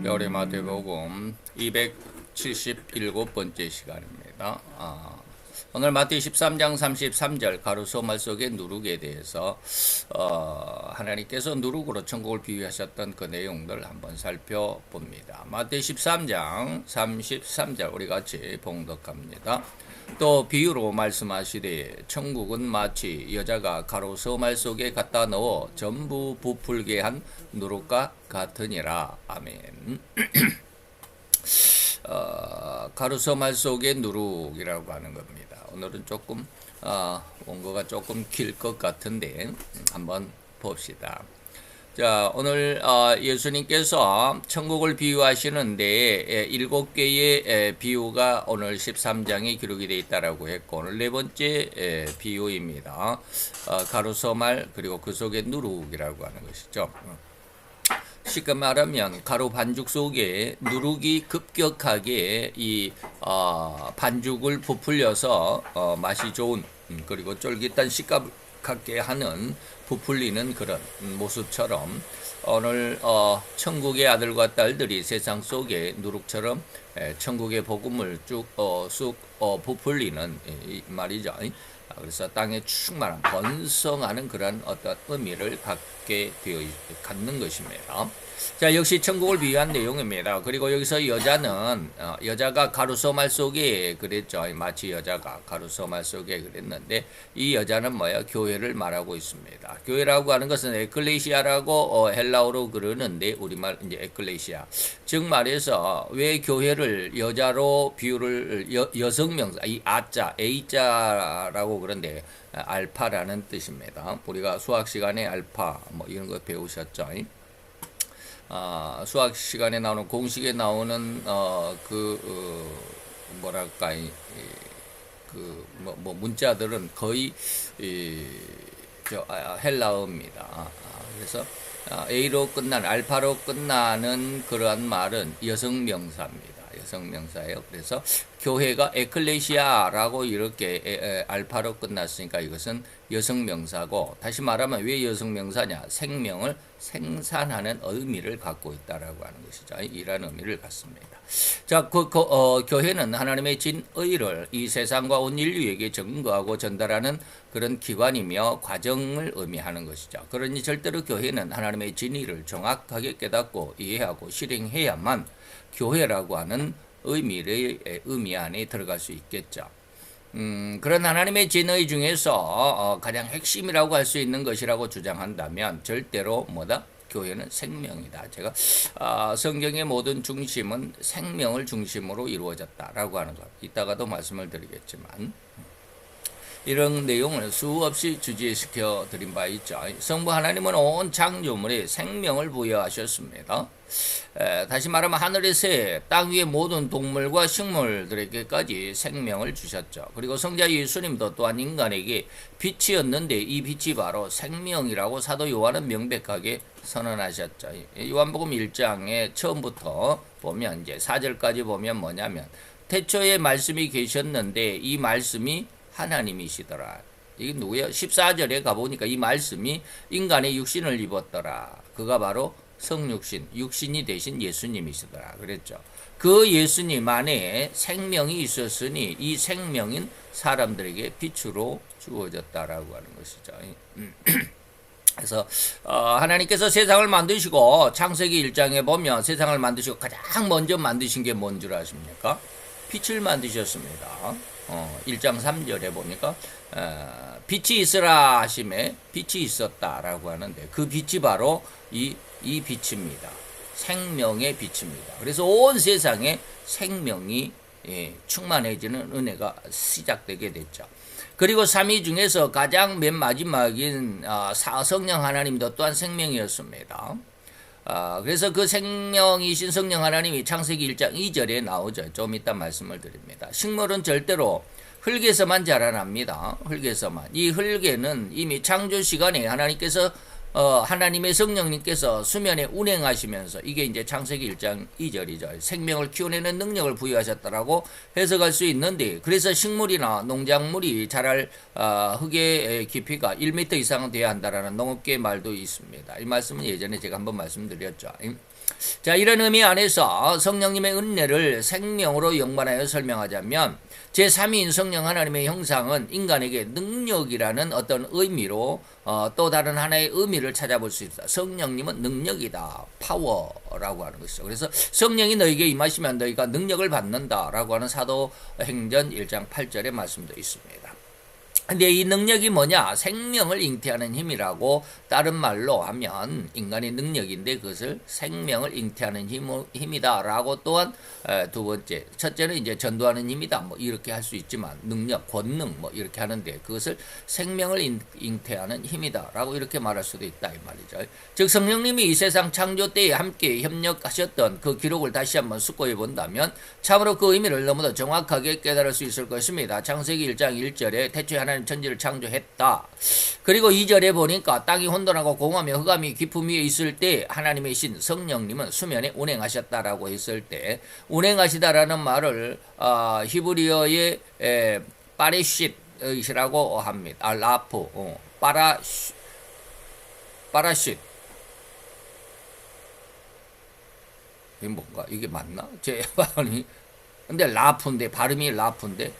겨울의 마태복음 277번째 시간입니다. 오늘 마태 13장 33절 가로소 말 속의 누룩에 대해서 하나님께서 누룩으로 천국을 비유하셨던 그 내용들 한번 살펴봅니다. 마태 13장 33절 우리 같이 봉독합니다. 또 비유로 말씀하시되 천국은 마치 여자가 가로소 말 속에 갖다 넣어 전부 부풀게 한 누룩과 같으니라. 아멘. 가로소 말 속의 누룩이라고 하는 겁니다. 오늘은 조금 원고가 조금 길 것 같은데 한번 봅시다. 자, 오늘 예수님께서 천국을 비유하시는데 7개의 비유가 오늘 13장에 기록이 되어 있다라고 했고, 오늘 네 번째 비유입니다. 가로소 말 그리고 그 속에 누룩이라고 하는 것이죠. 쉽게 말하면 가루 반죽 속에 누룩이 급격하게 이 반죽을 부풀려서 맛이 좋은 그리고 쫄깃한 식감을 갖게 하는 부풀리는 그런 모습처럼 오늘 천국의 아들과 딸들이 세상 속에 누룩처럼 천국의 복음을 쑥 부풀리는 말이죠. 그래서 땅에 충만한 번성하는 그런 어떤 의미를 갖는 것입니다. 자, 역시 천국을 비유한 내용입니다. 그리고 여기서 여자가 가로소 말 속에 그랬죠. 마치 여자가 가로소 말 속에 그랬는데 이 여자는 뭐야? 교회를 말하고 있습니다. 교회라고 하는 것은 에클레시아라고 헬라어로 그러는데 우리말 이제 에클레시아. 즉 말해서 왜 교회를 여자로 비유를 여성명사 이 아자 A자라고 그런데 알파라는 뜻입니다. 우리가 수학 시간에 알파 뭐 이런 거 배우셨죠? 수학 시간에 나오는 공식에 나오는 뭐랄까 문자들은 거의 헬라어입니다. 그래서 A로 끝나는 알파로 끝나는 그러한 말은 여성 명사입니다. 여성 명사예요. 그래서 교회가 에클레시아라고 이렇게 알파로 끝났으니까 이것은 여성 명사고, 다시 말하면 왜 여성 명사냐? 생명을 생산하는 의미를 갖고 있다라고 하는 것이죠. 이런 의미를 갖습니다. 자, 교회는 하나님의 진의를 이 세상과 온 인류에게 증거하고 전달하는 그런 기관이며 과정을 의미하는 것이죠. 그러니 절대로 교회는 하나님의 진의를 정확하게 깨닫고 이해하고 실행해야만 교회라고 하는 의미 안에 들어갈 수 있겠죠. 그런 하나님의 진의 중에서 가장 핵심이라고 할 수 있는 것이라고 주장한다면 절대로 뭐다? 교회는 생명이다. 제가 성경의 모든 중심은 생명을 중심으로 이루어졌다라고 하는 것. 이따가도 말씀을 드리겠지만 이런 내용을 수없이 주제시켜 드린 바 있죠. 성부 하나님은 온 창조물에 생명을 부여하셨습니다. 다시 말하면 하늘의 새, 땅 위의 모든 동물과 식물들에게까지 생명을 주셨죠. 그리고 성자 예수님도 또한 인간에게 빛이었는데 이 빛이 바로 생명이라고 사도 요한은 명백하게 선언하셨죠. 요한복음 1장에 처음부터 보면 이제 4절까지 보면 뭐냐면 태초에 말씀이 계셨는데 이 말씀이 하나님이시더라. 이게 누구야? 14절에 가보니까 이 말씀이 인간의 육신을 입었더라. 그가 바로 성육신, 육신이 되신 예수님이시더라. 그랬죠. 그 예수님 안에 생명이 있었으니 이 생명인 사람들에게 빛으로 주어졌다라고 하는 것이죠. 그래서 하나님께서 세상을 만드시고 창세기 1장에 보면 세상을 만드시고 가장 먼저 만드신 게 뭔 줄 아십니까? 빛을 만드셨습니다. 1장 3절에 보니까 빛이 있으라 하심에 빛이 있었다라고 하는데 그 빛이 바로 이 빛입니다. 생명의 빛입니다. 그래서 온 세상에 생명이 충만해지는 은혜가 시작되게 됐죠. 그리고 삼위 중에서 가장 맨 마지막인 성령 하나님도 또한 생명이었습니다. 그래서 그 생명이신 성령 하나님이 창세기 1장 2절에 나오죠. 좀 이따 말씀을 드립니다. 식물은 절대로 흙에서만 자라납니다. 흙에서만. 이 흙에는 이미 창조 시간에 하나님께서 하나님의 성령님께서 수면에 운행하시면서 이게 이제 창세기 1장 2절이죠. 생명을 키워내는 능력을 부여하셨다라고 해석할 수 있는데, 그래서 식물이나 농작물이 자랄 흙의 깊이가 1m 이상 돼야 한다라는 농업계의 말도 있습니다. 이 말씀은 예전에 제가 한번 말씀드렸죠. 자, 이런 의미 안에서 성령님의 은혜를 생명으로 연관하여 설명하자면 제3위인 성령 하나님의 형상은 인간에게 능력이라는 어떤 의미로 또 다른 하나의 의미를 찾아볼 수 있다. 성령님은 능력이다. 파워라고 하는 것이죠. 그래서 성령이 너에게 임하시면 너희가 능력을 받는다라고 하는 사도행전 1장 8절의 말씀도 있습니다. 근데 이 능력이 뭐냐? 생명을 잉태하는 힘이라고 다른 말로 하면 인간의 능력인데 그것을 생명을 잉태하는 힘이다라고 또한 두 번째, 첫째는 이제 전도하는 힘이다. 뭐 이렇게 할 수 있지만 능력, 권능 뭐 이렇게 하는데 그것을 생명을 잉태하는 힘이다라고 이렇게 말할 수도 있다 이 말이죠. 즉 성령님이 이 세상 창조 때에 함께 협력하셨던 그 기록을 다시 한번 숙고해 본다면 참으로 그 의미를 너무도 정확하게 깨달을 수 있을 것입니다. 창세기 1장 1절에 태초에 하나님 천지를 창조했다. 그리고 2절에 보니까 땅이 혼돈하고 공허하며 흑암이 깊음 위에 있을 때 하나님의 신 성령님은 수면에 운행하셨다라고 했을 때 운행하시다라는 말을 히브리어의 파레쉿이라고 합니다. 라프, 파라쉿. 이게 뭔가 이게 맞나? 제 발음이 근데 라프인데 발음이 라프인데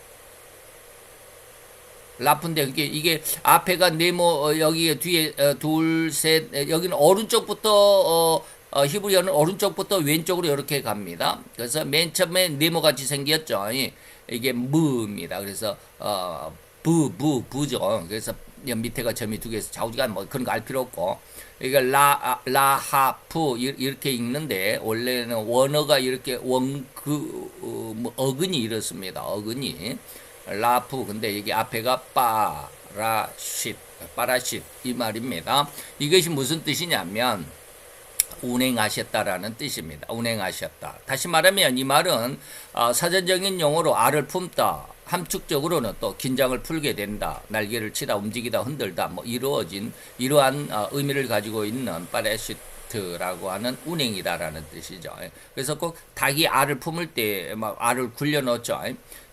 이게 앞에가 네모 여기 뒤에 둘, 셋 여기는 오른쪽부터 히브리어는 오른쪽부터 왼쪽으로 이렇게 갑니다. 그래서 맨 처음에 네모같이 생겼죠. 이게 무입니다. 그래서 부죠. 그래서 밑에가 점이 두 개에서 좌우지간 뭐 그런 거 알 필요 없고 이게 라하프 이렇게 읽는데 원래는 원어가 이렇게 뭐 어근이 이렇습니다. 어근이 라프 근데 여기 앞에가 파라쉿 이 말입니다. 이것이 무슨 뜻이냐면 운행하셨다라는 뜻입니다. 운행하셨다. 다시 말하면 이 말은 사전적인 용어로 알을 품다. 함축적으로는 또 긴장을 풀게 된다. 날개를 치다, 움직이다, 흔들다. 뭐 이루어진 이러한 의미를 가지고 있는 파레시트라고 하는 운행이다라는 뜻이죠. 그래서 꼭 닭이 알을 품을 때 막 알을 굴려 넣었죠.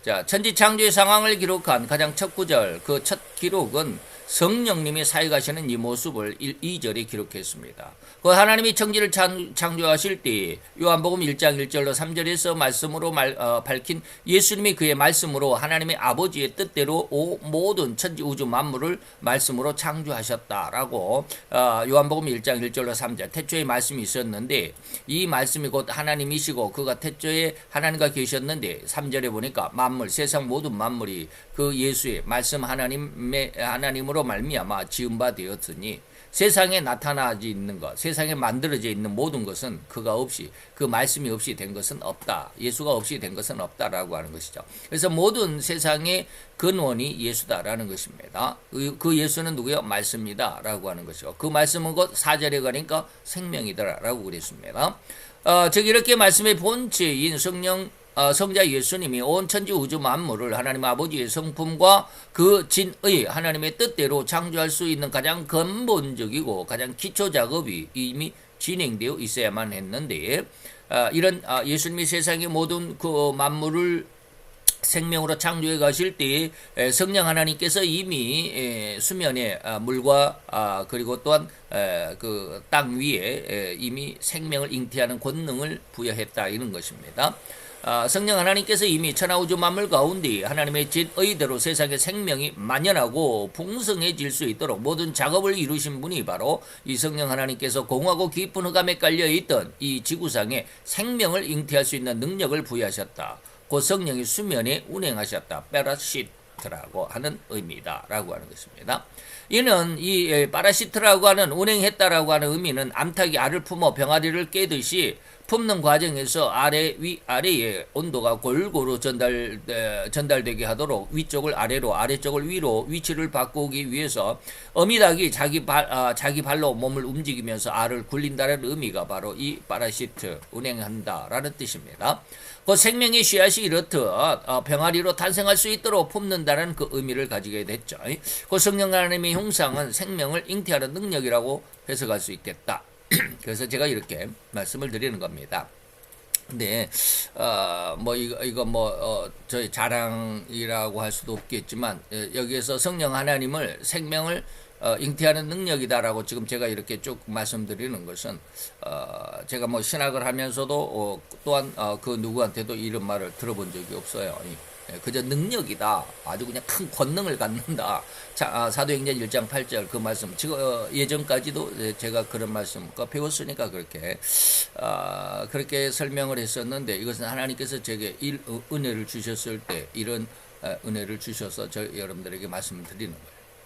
자, 천지 창조의 상황을 기록한 가장 첫 구절, 그 첫 기록은 성령님이 사역하시는 이 모습을 2절에 기록했습니다. 그 하나님이 천지를 창조하실 때 요한복음 1장 1절로 3절에서 말씀으로 밝힌 예수님이 그의 말씀으로 하나님의 아버지의 뜻대로 모든 천지 우주 만물을 말씀으로 창조하셨다라고 요한복음 1장 1절로 3절 태초에 말씀이 있었는데 이 말씀이 곧 하나님이시고 그가 태초에 하나님과 계셨는데 3절에 보니까 만물 세상 모든 만물이 그 예수의 말씀 하나님으로 말미암아 지은 바 되었으니 세상에 나타나지 있는 것, 세상에 만들어져 있는 모든 것은 그가 없이, 그 말씀이 없이 된 것은 없다. 예수가 없이 된 것은 없다라고 하는 것이죠. 그래서 모든 세상의 근원이 예수다라는 것입니다. 그 예수는 누구요? 말씀이다라고 하는 것이죠. 그 말씀은 곧 4절에 가니까 생명이다라고 그랬습니다. 즉 이렇게 말씀의 본체인 성자 예수님이 온 천지 우주 만물을 하나님 아버지의 성품과 그 진의 하나님의 뜻대로 창조할 수 있는 가장 근본적이고 가장 기초 작업이 이미 진행되어 있어야만 했는데 이런 예수님이 세상의 모든 그 만물을 생명으로 창조해 가실 때 성령 하나님께서 이미 수면에 물과 그리고 또한 그 땅 위에 이미 생명을 잉태하는 권능을 부여했다 이런 것입니다. 성령 하나님께서 이미 천하우주 만물 가운데 하나님의 진의대로 세상의 생명이 만연하고 풍성해질 수 있도록 모든 작업을 이루신 분이 바로 이 성령 하나님께서 공하고 깊은 흑암에 깔려있던 이 지구상에 생명을 잉태할 수 있는 능력을 부여하셨다. 그 성령이 수면에 운행하셨다. 파라시트라고 하는 의미다라고 하는 것입니다. 이는 이 파라시트라고 하는 운행했다라고 하는 의미는 암탉이 알을 품어 병아리를 깨듯이 품는 과정에서 아래의 온도가 골고루 전달되게 하도록 위쪽을 아래로 아래쪽을 위로 위치를 바꾸기 위해서 어미닭이 자기 발로 몸을 움직이면서 알을 굴린다는 의미가 바로 이 파라시트 운행한다라는 뜻입니다. 그 생명의 씨앗이 이렇듯 병아리로 탄생할 수 있도록 품는다는 그 의미를 가지게 됐죠. 그 성령 하나님의 형상은 생명을 잉태하는 능력이라고 해석할 수 있겠다. 그래서 제가 이렇게 말씀을 드리는 겁니다. 근데 뭐 이거 뭐 저희 자랑이라고 할 수도 없겠지만 여기에서 성령 하나님을 생명을 잉태하는 능력이다라고 지금 제가 이렇게 쭉 말씀드리는 것은 제가 뭐 신학을 하면서도 또한 그 누구한테도 이런 말을 들어본 적이 없어요. 그저 능력이다. 아주 그냥 큰 권능을 갖는다. 사도행전 1장 8절 그 말씀. 지금 예전까지도 제가 그런 말씀 배웠으니까 그렇게 설명을 했었는데, 이것은 하나님께서 제게 은혜를 주셨을 때 이런 은혜를 주셔서 여러분들에게 말씀을 드리는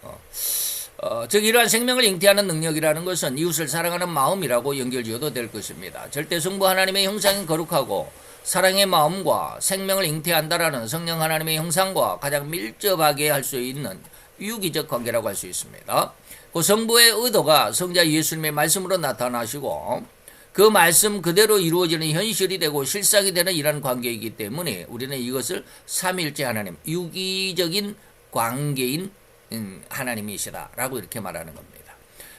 거예요. 즉 이러한 생명을 잉태하는 능력이라는 것은 이웃을 사랑하는 마음이라고 연결지어도 될 것입니다. 절대성부 하나님의 형상인 거룩하고 사랑의 마음과 생명을 잉태한다라는 성령 하나님의 형상과 가장 밀접하게 할 수 있는 유기적 관계라고 할 수 있습니다. 그 성부의 의도가 성자 예수님의 말씀으로 나타나시고 그 말씀 그대로 이루어지는 현실이 되고 실상이 되는 이런 관계이기 때문에 우리는 이것을 삼위일체 하나님, 유기적인 관계인 하나님이시다라고 이렇게 말하는 겁니다.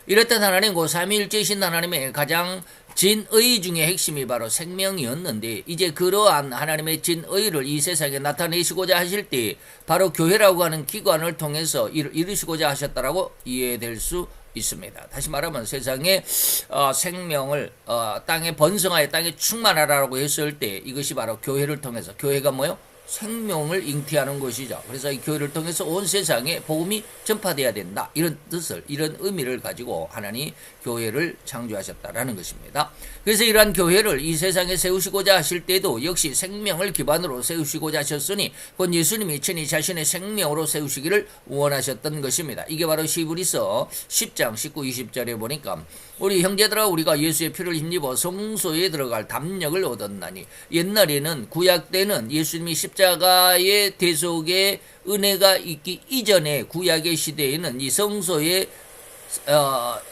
이렇듯 하나님, 그 삼위일체이신 하나님의 가장 진의 중에 핵심이 바로 생명이었는데, 이제 그러한 하나님의 진의를 이 세상에 나타내시고자 하실 때 바로 교회라고 하는 기관을 통해서 이루시고자 하셨다라고 이해될 수 있습니다. 다시 말하면 세상에 생명을 땅에 번성하여 땅에 충만하라고 했을 때 이것이 바로 교회를 통해서, 교회가 뭐요? 생명을 잉태하는 것이죠. 그래서 이 교회를 통해서 온 세상에 복음이 전파돼야 된다. 이런 뜻을, 이런 의미를 가지고 하나님 교회를 창조하셨다라는 것입니다. 그래서 이러한 교회를 이 세상에 세우시고자 하실 때도 역시 생명을 기반으로 세우시고자 하셨으니 곧 예수님이 친히 자신의 생명으로 세우시기를 원하셨던 것입니다. 이게 바로 히브리서 10장 19, 20절에 보니까 우리 형제들아, 우리가 예수의 피를 힘입어 성소에 들어갈 담력을 얻었나니, 옛날에는 구약 때는 예수님이 십자가의 대속의 은혜가 있기 이전에 구약의 시대에는 이 성소에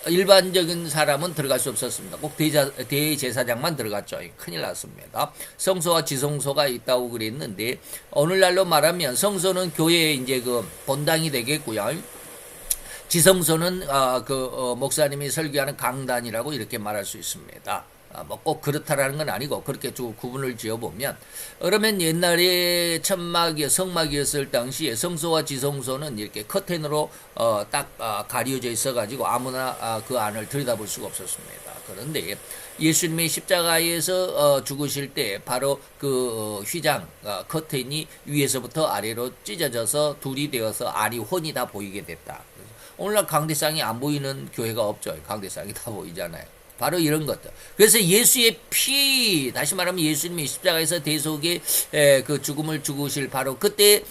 일반적인 사람은 들어갈 수 없었습니다. 꼭 대제사장만 들어갔죠. 큰일 났습니다. 성소와 지성소가 있다고 그랬는데, 오늘날로 말하면 성소는 교회의 이제 그 본당이 되겠고요. 지성소는 목사님이 설교하는 강단이라고 이렇게 말할 수 있습니다. 뭐 꼭 그렇다라는 건 아니고 그렇게 구분을 지어보면, 그러면 옛날에 성막이었을 당시에 성소와 지성소는 이렇게 커튼으로 딱 가려져 있어가지고 아무나 그 안을 들여다볼 수가 없었습니다. 그런데 예수님의 십자가에서 죽으실 때 바로 그 휘장 커튼이 위에서부터 아래로 찢어져서 둘이 되어서 안이 혼이 다 보이게 됐다. 오늘날 강대상이 안 보이는 교회가 없죠. 강대상이 다 보이잖아요. 바로 이런 것들. 그래서 예수의 피, 다시 말하면 예수님이 십자가에서 대속의 그 죽음을 죽으실 바로 그때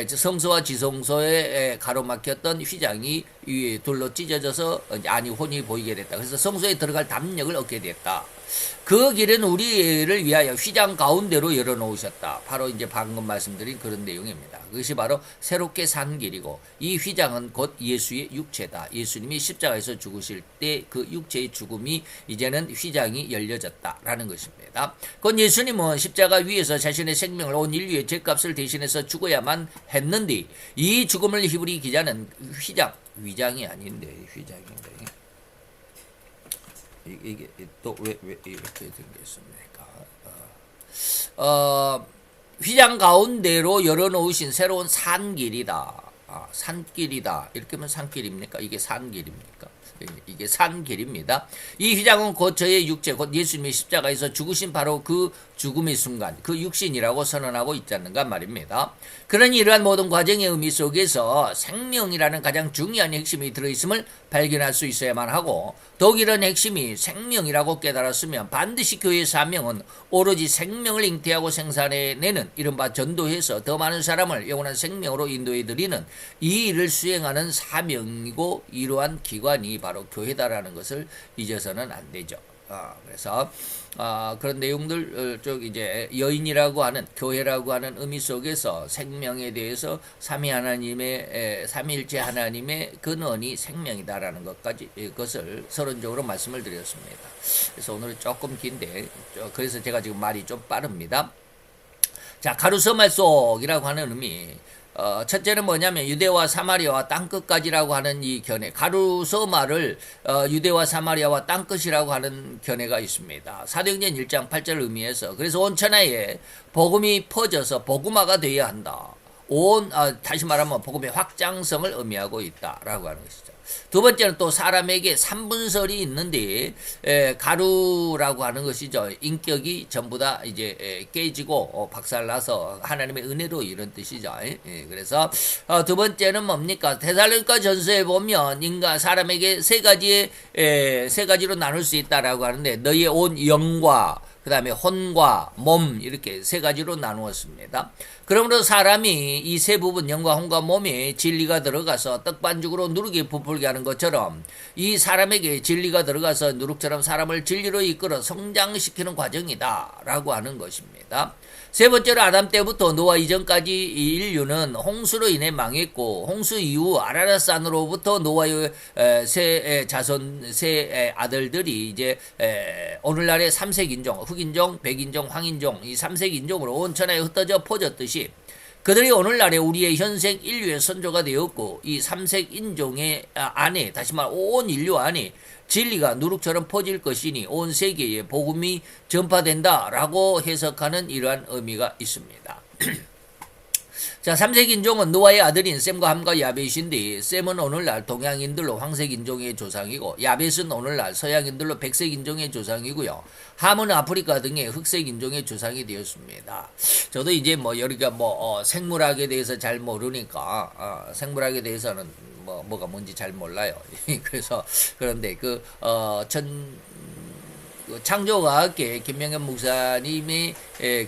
성소와 지성소에 가로막혔던 휘장이 위에 돌로 찢어져서 안이 혼이 보이게 됐다. 그래서 성소에 들어갈 담력을 얻게 됐다. 그 길은 우리를 위하여 휘장 가운데로 열어놓으셨다. 바로 이제 방금 말씀드린 그런 내용입니다. 그것이 바로 새롭게 산 길이고, 이 휘장은 곧 예수의 육체다. 예수님이 십자가에서 죽으실 때 그 육체의 죽음이 이제는 휘장이 열려졌다라는 것입니다. 곧 예수님은 십자가 위에서 자신의 생명을 온 인류의 죄값을 대신해서 죽어야만 했는데, 이 죽음을 히브리 기자는 위장이 아닌데 휘장인데, 이게 또 왜 이렇게 된 게 있습니까? 휘장 가운데로 열어놓으신 새로운 산길이다. 산길이다. 이렇게 하면 산길입니까? 이게 산길입니까? 이게 산길입니다. 이 휘장은 곧 저의 육체, 곧 예수님의 십자가에서 죽으신 바로 그 죽음의 순간, 그 육신이라고 선언하고 있지 않는가 말입니다. 그러니 이러한 모든 과정의 의미 속에서 생명이라는 가장 중요한 핵심이 들어있음을 발견할 수 있어야만 하고, 더욱 이런 핵심이 생명이라고 깨달았으면 반드시 교회의 사명은 오로지 생명을 잉태하고 생산해내는, 이른바 전도해서 더 많은 사람을 영원한 생명으로 인도해드리는 이 일을 수행하는 사명이고, 이러한 기관이 바로 교회다라는 것을 잊어서는 안 되죠. 그래서 그런 내용들 쭉 이제 여인이라고 하는, 교회라고 하는 의미 속에서 생명에 대해서 삼위일체 하나님의 근원이 생명이다라는 것을 서론적으로 말씀을 드렸습니다. 그래서 오늘은 조금 긴데, 그래서 제가 지금 말이 좀 빠릅니다. 자, 가루서말 속이라고 하는 의미. 첫째는 뭐냐면 유대와 사마리아와 땅끝까지라고 하는 이 견해, 가루서말을 유대와 사마리아와 땅끝이라고 하는 견해가 있습니다. 사도행전 1장 8절 의미에서, 그래서 온 천하에 복음이 퍼져서 복음화가 되어야 한다. 다시 말하면 복음의 확장성을 의미하고 있다라고 하는 것이죠. 두 번째는 또 사람에게 삼분설이 있는데 가루라고 하는 것이죠. 인격이 전부 다 이제 깨지고 박살나서 하나님의 은혜로 이런 뜻이죠. 그래서 두 번째는 뭡니까? 데살로니가 전서에 보면 인간 사람에게 세 가지로 나눌 수 있다라고 하는데 너희의 온 영과 그 다음에 혼과 몸 이렇게 세 가지로 나누었습니다. 그러므로 사람이 이 세 부분 영과 혼과 몸에 진리가 들어가서 떡반죽으로 누룩이 부풀게 하는 것처럼 이 사람에게 진리가 들어가서 누룩처럼 사람을 진리로 이끌어 성장시키는 과정이다 라고 하는 것입니다. 세 번째로 아담 때부터 노아 이전까지 이 인류는 홍수로 인해 망했고 홍수 이후 아라라산으로부터 노아의 세 자손 세 아들들이 이제 오늘날의 삼색 인종, 흑인종, 백인종, 황인종 이 삼색 인종으로 온 천하에 흩어져 퍼졌듯이 그들이 오늘날의 우리의 현생 인류의 선조가 되었고 이 삼색 인종의 안에 다시 말해 온 인류 안에 진리가 누룩처럼 퍼질 것이니 온 세계에 복음이 전파된다라고 해석하는 이러한 의미가 있습니다. 자, 삼색인종은 노아의 아들인 셈과 함과 야벳인데 셈은 오늘날 동양인들로 황색인종의 조상이고 야벳은 오늘날 서양인들로 백색인종의 조상이고요. 함은 아프리카 등의 흑색인종의 조상이 되었습니다. 저도 이제 여기가 생물학에 대해서 잘 모르니까 생물학에 대해서는 뭐가 뭔지 잘 몰라요. 그래서 그런데 창조과학계 김명현 목사님의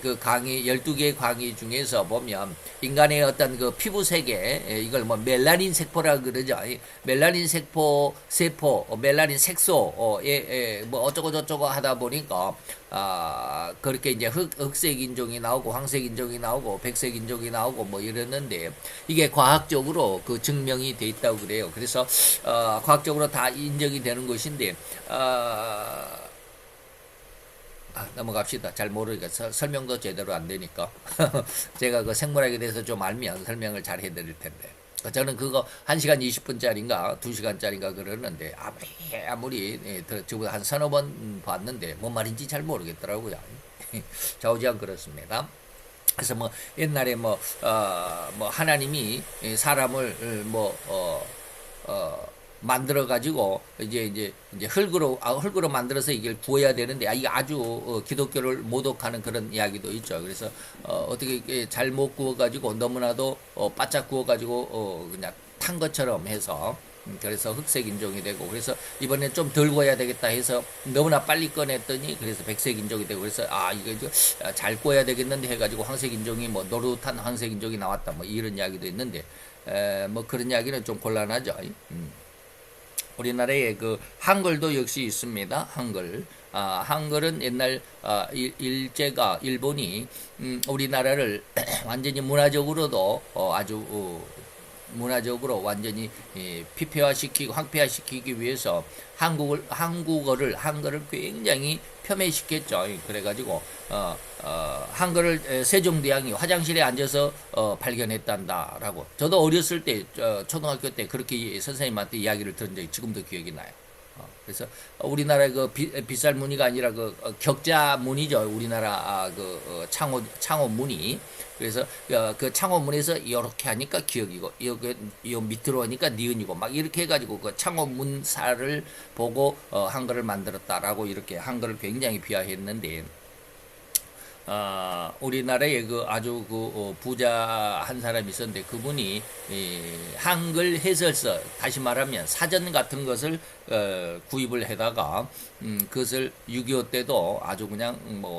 그 강의 12개의 강의 중에서 보면 인간의 어떤 그 피부 색에 이걸 멜라닌 색포라 그러죠. 멜라닌 세포, 멜라닌 색소에 어쩌고 저쩌고 하다 보니까 그렇게 이제 흑색 인종이 나오고 황색 인종이 나오고 백색 인종이 나오고 이랬는데 이게 과학적으로 그 증명이 돼 있다고 그래요. 그래서 과학적으로 다 인정이 되는 것인데 넘어갑시다. 잘 모르니까 설명도 제대로 안 되니까 제가 그 생물학에 대해서 좀 알면 설명을 잘 해드릴 텐데 저는 그거 1시간 20분짜리인가 2시간짜리인가 그러는데 아무리 저보다 한 서너 번 봤는데 뭔 말인지 잘 모르겠더라고요. 좌우지간 그렇습니다. 그래서 옛날에 하나님이 사람을 만들어 가지고 이제 흙으로 만들어서 이걸 구워야 되는데 이게 아주 기독교를 모독하는 그런 이야기도 있죠. 그래서 어떻게 잘못 구워 가지고 너무나도 바짝 구워 가지고 그냥 탄 것처럼 해서 그래서 흑색 인종이 되고 그래서 이번에 좀 덜 구워야 되겠다 해서 너무나 빨리 꺼냈더니 그래서 백색 인종이 되고 그래서 이거 잘 구워야 되겠는데 해가지고 황색 인종이 노릇한 황색 인종이 나왔다 이런 이야기도 있는데 그런 이야기는 좀 곤란하죠. 우리나라에 그 한글도 역시 있습니다. 한글. 한글은 옛날 일본이 우리나라를 완전히 문화적으로도 아주 문화적으로 완전히 피폐화시키고 황폐화시키기 위해서 한국어를 굉장히 폄훼시켰죠. 그래가지고 한글을 세종대왕이 화장실에 앉아서 발견했단다라고. 저도 어렸을 때 초등학교 때 그렇게 선생님한테 이야기를 들은 적이 지금도 기억이 나요. 그래서 우리나라의 그 빗살 무늬가 아니라 그 격자 무늬죠. 우리나라 창호 무늬. 그래서 그 창호문에서 이렇게 하니까 기억이고 요 밑으로 하니까 니은이고 이렇게 해가지고 그 창호문사를 보고 한글을 만들었다라고 이렇게 한글을 굉장히 비하했는데 우리나라에 아주 부자 한 사람이 있었는데 그분이 한글 해설서 다시 말하면 사전 같은 것을 구입을 해다가 그것을 6.25 때도 아주 그냥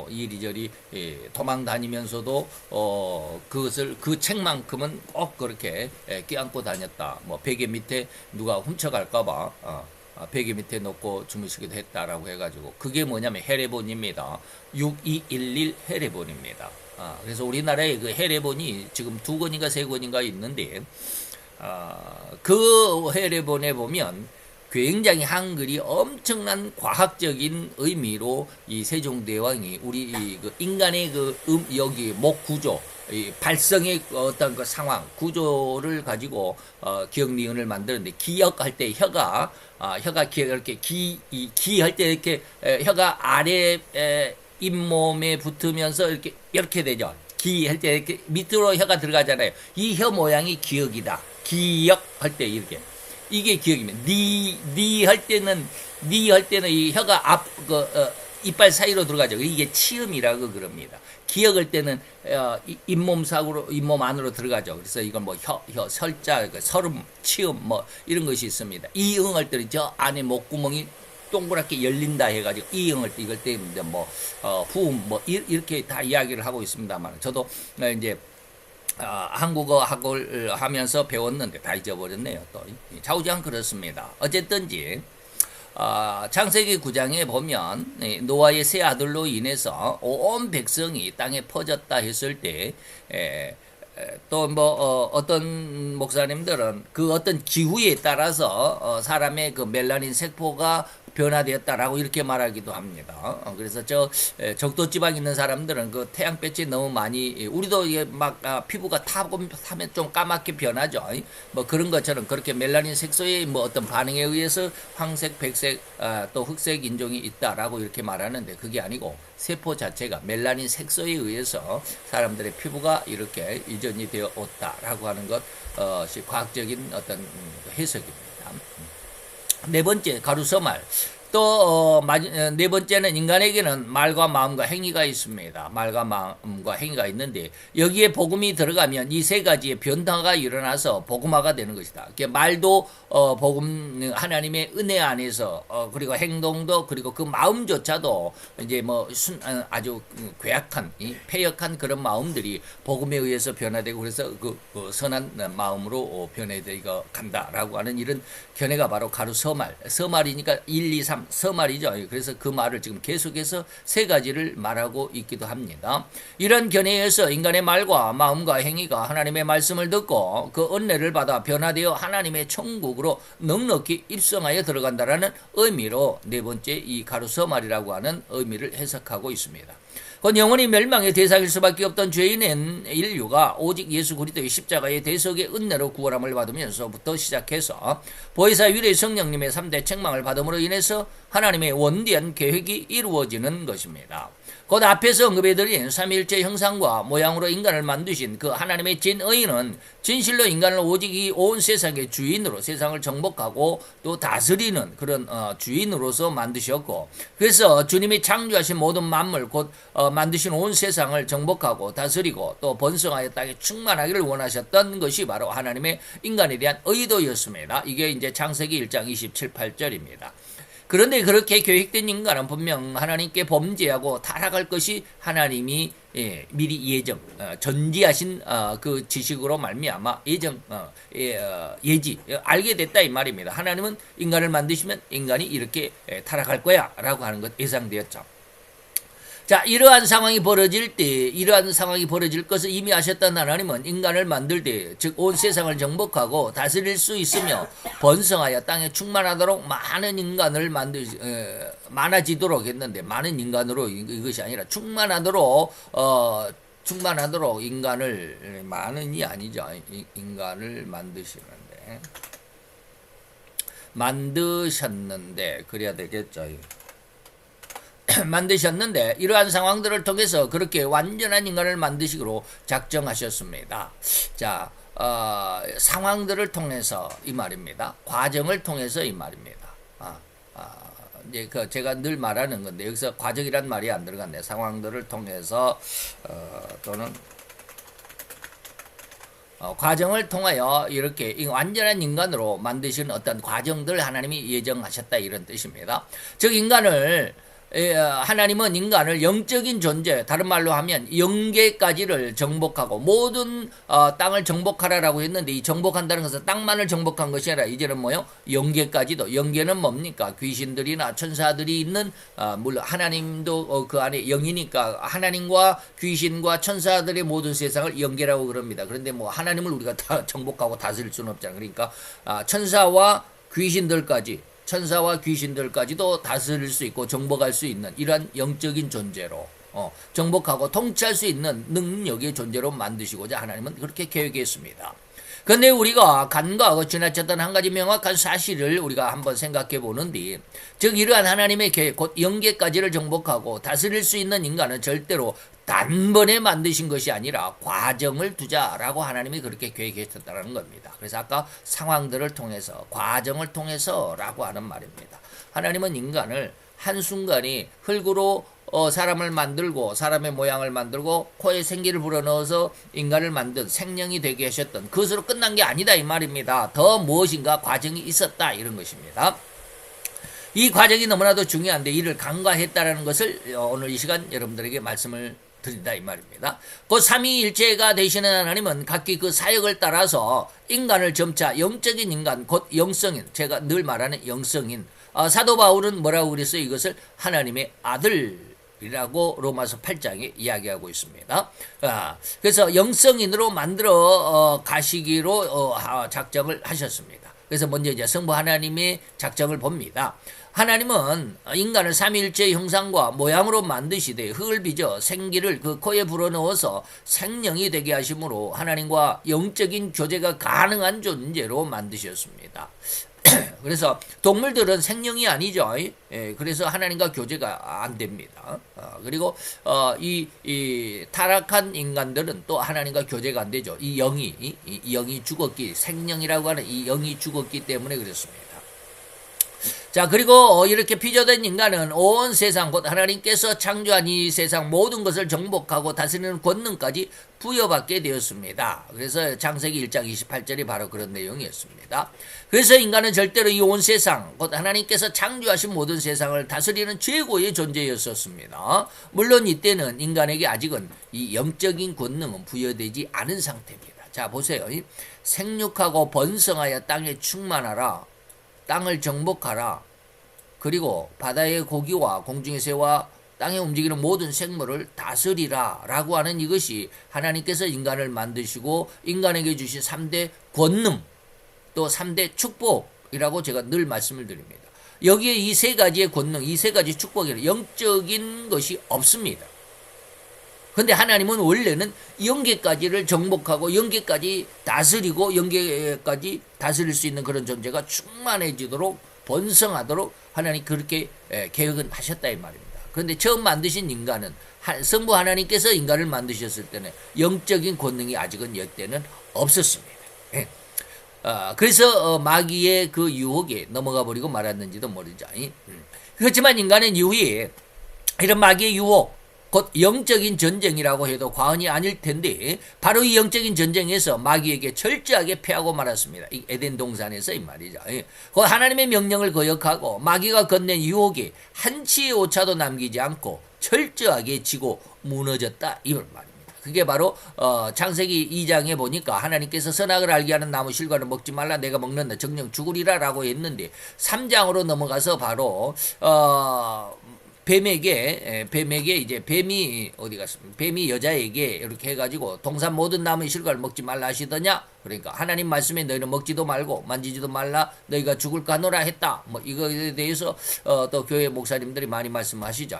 이리저리 도망 다니면서도 그것을 그 책만큼은 꼭 그렇게 껴안고 다녔다. 베개 밑에 누가 훔쳐갈까봐 베개 밑에 놓고 주무시기도 했다라고 해가지고 그게 뭐냐면 헤레본입니다. 6211 헤레본입니다. 그래서 우리나라에 그 헤레본이 지금 2권인가 3권인가 있는데 그 헤레본에 보면 굉장히 한글이 엄청난 과학적인 의미로 이 세종대왕이 우리 그 인간의 여기 목 구조, 이 발성의 어떤 그 상황 구조를 가지고 기억 니은을 만드는데 기억할 때 혀가 이렇게 기할 때 이렇게 혀가 아래 잇몸에 붙으면서 이렇게 되죠. 기할 때 이렇게 밑으로 혀가 들어가잖아요. 이 혀 모양이 기억이다. 기억할 때 이렇게. 이게 기억입니다. 니 할 때는 이 혀가 이빨 사이로 들어가죠. 이게 치음이라고 그럽니다. 기억할 때는 잇몸 안으로 들어가죠. 그래서 이건 뭐 설자, 설음, 치음 뭐 이런 것이 있습니다. 이응할 때는 저 안에 목구멍이 동그랗게 열린다 해가지고 이응할 때 이걸 때 후음 뭐 이렇게 다 이야기를 하고 있습니다만 저도 이제 한국어 학을 하면서 배웠는데 다 잊어버렸네요. 또 좌우지간 그렇습니다. 어쨌든지 창세기 9장에 보면 노아의 세 아들로 인해서 온 백성이 땅에 퍼졌다 했을 때 또 어떤 목사님들은 그 어떤 기후에 따라서 사람의 그 멜라닌 세포가 변화되었다라고 이렇게 말하기도 합니다. 그래서 적도 지방 있는 사람들은 그 태양볕이 너무 많이 우리도 이게 막 피부가 타면 좀 까맣게 변하죠. 뭐 그런 것처럼 그렇게 멜라닌 색소의 뭐 어떤 반응에 의해서 황색, 백색, 또 흑색 인종이 있다라고 이렇게 말하는데 그게 아니고 세포 자체가 멜라닌 색소에 의해서 사람들의 피부가 이렇게 이전이 되어 왔다라고 하는 것이 과학적인 어떤 해석입니다. 네 번째, 가루서말. 또 네 번째는 인간에게는 말과 마음과 행위가 있습니다. 말과 마음과 행위가 있는데 여기에 복음이 들어가면 이 세 가지의 변화가 일어나서 복음화가 되는 것이다. 말도 복음 하나님의 은혜 안에서 그리고 행동도 그리고 그 마음조차도 이제 아주 괴악한 패역한 그런 마음들이 복음에 의해서 변화되고 그래서 그 선한 마음으로 변화되어 간다라고 하는 이런 견해가 바로 가루서말. 서말이니까 1, 2, 3 서말이죠. 그래서 그 말을 지금 계속해서 세 가지를 말하고 있기도 합니다. 이런 견해에서 인간의 말과 마음과 행위가 하나님의 말씀을 듣고 그 은혜를 받아 변화되어 하나님의 천국으로 넉넉히 입성하여 들어간다라는 의미로 네 번째 이 가루서말이라고 하는 의미를 해석하고 있습니다. 곧 영원히 멸망의 대상일 수밖에 없던 죄인인 인류가 오직 예수 그리스도의 십자가의 대속의 은혜로 구원함을 받으면서부터 시작해서 보혜사 유래 성령님의 3대 책망을 받음으로 인해서 하나님의 원대한 계획이 이루어지는 것입니다. 곧 앞에서 언급해드린 삼위일체 형상과 모양으로 인간을 만드신 그 하나님의 진의는 진실로 인간을 오직 이 온 세상의 주인으로 세상을 정복하고 또 다스리는 그런 주인으로서 만드셨고 그래서 주님이 창조하신 모든 만물 곧 만드신 온 세상을 정복하고 다스리고 또 번성하여 땅에 충만하기를 원하셨던 것이 바로 하나님의 인간에 대한 의도였습니다. 이게 이제 창세기 1장 27, 8절입니다. 그런데 그렇게 계획된 인간은 분명 하나님께 범죄하고 타락할 것이 하나님이 미리 전지하신 그 지식으로 말미암아 예지 알게 됐다 이 말입니다. 하나님은 인간을 만드시면 인간이 이렇게 타락할 거야 라고 하는 것 예상되었죠. 자, 이러한 상황이 벌어질 것을 이미 아셨던 하나님은 인간을 만들 때, 즉 온 세상을 정복하고 다스릴 수 있으며 번성하여 땅에 충만하도록 많은 인간을 많아지도록 했는데 많은 인간으로 이것이 아니라 충만하도록 인간을 많은이 아니죠. 인간을 만드셨는데 그래야 되겠죠. 만드셨는데 이러한 상황들을 통해서 그렇게 완전한 인간을 만드시기로 작정하셨습니다. 자, 상황들을 통해서 이 말입니다. 과정을 통해서 이 말입니다. 이제 제가 늘 말하는 건데 여기서 과정이란 말이 안 들어갔네. 상황들을 통해서 또는 과정을 통하여 이렇게 완전한 인간으로 만드신 어떤 과정들 하나님이 예정하셨다 이런 뜻입니다. 즉 하나님은 인간을 영적인 존재, 다른 말로 하면 영계까지를 정복하고 모든 땅을 정복하라라고 했는데 이 정복한다는 것은 땅만을 정복한 것이 아니라 이제는 영계까지도. 영계는 뭡니까? 귀신들이나 천사들이 있는 물론 하나님도 그 안에 영이니까 하나님과 귀신과 천사들의 모든 세상을 영계라고 그럽니다. 그런데 하나님을 우리가 다 정복하고 다스릴 수는 없잖아요. 그러니까 천사와 귀신들까지도 다스릴 수 있고 정복할 수 있는 이러한 영적인 존재로 정복하고 통치할 수 있는 능력의 존재로 만드시고자 하나님은 그렇게 계획했습니다. 그런데 우리가 간과하고 지나쳤던 한 가지 명확한 사실을 우리가 한번 생각해 보는데 즉 이러한 하나님의 계획 곧 영계까지를 정복하고 다스릴 수 있는 인간은 절대로 단번에 만드신 것이 아니라 과정을 두자라고 하나님이 그렇게 계획했었다는 겁니다. 그래서 아까 상황들을 통해서 과정을 통해서라고 하는 말입니다. 하나님은 인간을 한순간이 흙으로 사람을 만들고 사람의 모양을 만들고 코에 생기를 불어넣어서 인간을 만든 생명이 되게 하셨던 그것으로 끝난 게 아니다 이 말입니다. 더 무엇인가 과정이 있었다 이런 것입니다. 이 과정이 너무나도 중요한데 이를 간과했다라는 것을 오늘 이 시간 여러분들에게 말씀을 드린다 이 말입니다. 그 삼위일체가 되시는 하나님은 각기 그 사역을 따라서 인간을 점차 영적인 인간 곧 영성인, 제가 늘 말하는 영성인, 사도 바울은 뭐라고 그랬어요? 이것을 하나님의 아들이라고 로마서 8장에 이야기하고 있습니다. 그래서 영성인으로 만들어 가시기로 작정을 하셨습니다. 그래서 먼저 이제 성부 하나님의 작정을 봅니다. 하나님은 인간을 삼위일체의 형상과 모양으로 만드시되 흙을 빚어 생기를 그 코에 불어넣어서 생명이 되게 하심으로 하나님과 영적인 교제가 가능한 존재로 만드셨습니다. 그래서 동물들은 생명이 아니죠. 그래서 하나님과 교제가 안 됩니다. 그리고 이 타락한 인간들은 또 하나님과 교제가 안 되죠. 이 영이 죽었기, 생명이라고 하는 이 영이 죽었기 때문에 그렇습니다. 자, 그리고 이렇게 빚어된 인간은 온 세상 곧 하나님께서 창조한 이 세상 모든 것을 정복하고 다스리는 권능까지 부여받게 되었습니다. 그래서 창세기 1장 28절이 바로 그런 내용이었습니다. 그래서 인간은 절대로 이 온 세상 곧 하나님께서 창조하신 모든 세상을 다스리는 최고의 존재였었습니다. 물론 이때는 인간에게 아직은 이 영적인 권능은 부여되지 않은 상태입니다. 자, 보세요. 생육하고 번성하여 땅에 충만하라. 땅을 정복하라. 그리고 바다의 고기와 공중의 새와 땅에 움직이는 모든 생물을 다스리라 라고 하는 이것이 하나님께서 인간을 만드시고 인간에게 주신 3대 권능 또 3대 축복이라고 제가 늘 말씀을 드립니다. 여기에 이 세 가지의 권능, 이 세 가지 축복에는 영적인 것이 없습니다. 그런데 하나님은 원래는 영계까지를 정복하고 영계까지 다스리고 영계까지 다스릴 수 있는 그런 존재가 충만해지도록 번성하도록 하나님 그렇게 계획은 하셨다 이 말입니다. 그런데 처음 만드신 인간은 성부 하나님께서 인간을 만드셨을 때는 영적인 권능이 아직은 이때는 없었습니다. 그래서 마귀의 그 유혹에 넘어가 버리고 말았는지도 모르죠. 그렇지만 인간은 이후에 이런 마귀의 유혹 곧 영적인 전쟁이라고 해도 과언이 아닐 텐데 바로 이 영적인 전쟁에서 마귀에게 철저하게 패하고 말았습니다. 이 에덴 동산에서 이 말이죠. 그 하나님의 명령을 거역하고 마귀가 건넨 유혹에 한치의 오차도 남기지 않고 철저하게 지고 무너졌다 이 말입니다. 그게 바로 창세기 2장에 보니까 하나님께서 선악을 알게 하는 나무 실과를 먹지 말라 내가 먹는다 정령 죽으리라 라고 했는데 3장으로 넘어가서 바로 뱀에게 이제 뱀이 어디 갔습니까? 뱀이 여자에게 이렇게 해가지고 동산 모든 나무의 실과를 먹지 말라 하시더냐? 그러니까 하나님 말씀에 너희는 먹지도 말고 만지지도 말라 너희가 죽을까 하노라 했다. 뭐 이거에 대해서 또 교회 목사님들이 많이 말씀하시죠.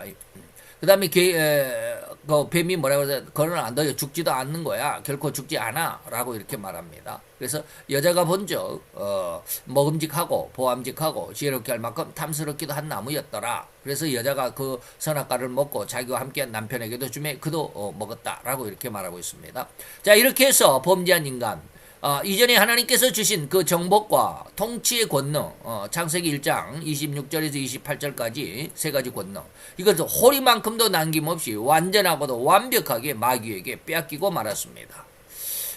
그 다음에 그 뱀이 뭐라고 해서 그러나 너 죽지도 않는 거야. 결코 죽지 않아. 라고 이렇게 말합니다. 그래서 여자가 본즉 먹음직하고 보암직하고 지혜롭게 할 만큼 탐스럽기도 한 나무였더라. 그래서 여자가 그 선악과를 먹고 자기와 함께한 남편에게도 주매 그도 먹었다라고 이렇게 말하고 있습니다. 자, 이렇게 해서 범죄한 인간 이전에 하나님께서 주신 그 정복과 통치의 권능 창세기 1장 26절에서 28절까지 세 가지 권능 이것을 호리만큼도 남김없이 완전하고도 완벽하게 마귀에게 빼앗기고 말았습니다.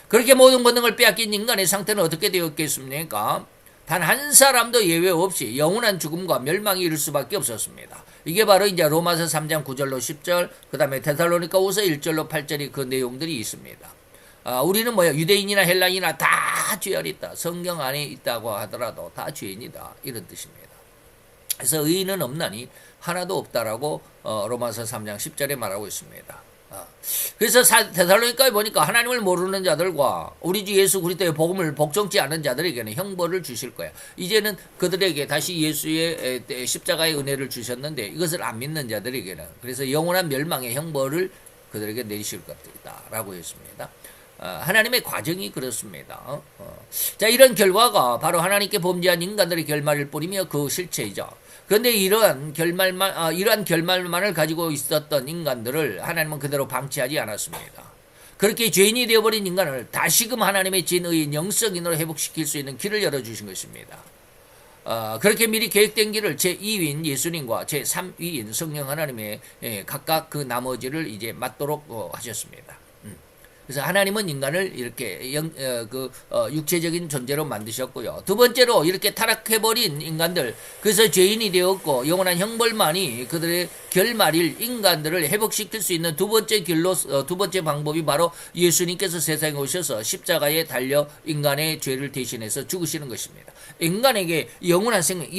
그렇게 모든 권능을 빼앗긴 인간의 상태는 어떻게 되었겠습니까? 단 한 사람도 예외 없이 영원한 죽음과 멸망이 이를 수밖에 없었습니다. 이게 바로 이제 로마서 3장 9절로 10절 그 다음에 데살로니가후서 1절로 8절이 그 내용들이 있습니다. 우리는 뭐야 유대인이나 헬라인이나 다 죄가 있다. 성경 안에 있다고 하더라도 다 죄인이다. 이런 뜻입니다. 그래서 의인은 없나니 하나도 없다라고 로마서 3장 10절에 말하고 있습니다. 그래서 데살로니가에 보니까 하나님을 모르는 자들과 우리 주 예수 그리스도의 복음을 복종치 않은 자들에게는 형벌을 주실 거야. 이제는 그들에게 다시 예수의 십자가의 은혜를 주셨는데 이것을 안 믿는 자들에게는 그래서 영원한 멸망의 형벌을 그들에게 내리실 것이다라고 했습니다. 하나님의 과정이 그렇습니다. 자, 이런 결과가 바로 하나님께 범죄한 인간들의 결말을 뿌리며 그 실체이죠. 그런데 이러한 결말만을 가지고 있었던 인간들을 하나님은 그대로 방치하지 않았습니다. 그렇게 죄인이 되어버린 인간을 다시금 하나님의 진의인 영성인으로 회복시킬 수 있는 길을 열어주신 것입니다. 그렇게 미리 계획된 길을 제2위인 예수님과 제3위인 성령 하나님의 각각 그 나머지를 이제 맞도록 하셨습니다. 그래서 하나님은 인간을 이렇게 육체적인 존재로 만드셨고요. 두 번째로 이렇게 타락해버린 인간들, 그래서 죄인이 되었고 영원한 형벌만이 그들의 결말일 인간들을 회복시킬 수 있는 두 번째 길로, 두 번째 방법이 바로 예수님께서 세상에 오셔서 십자가에 달려 인간의 죄를 대신해서 죽으시는 것입니다. 인간에게 영원한 생명,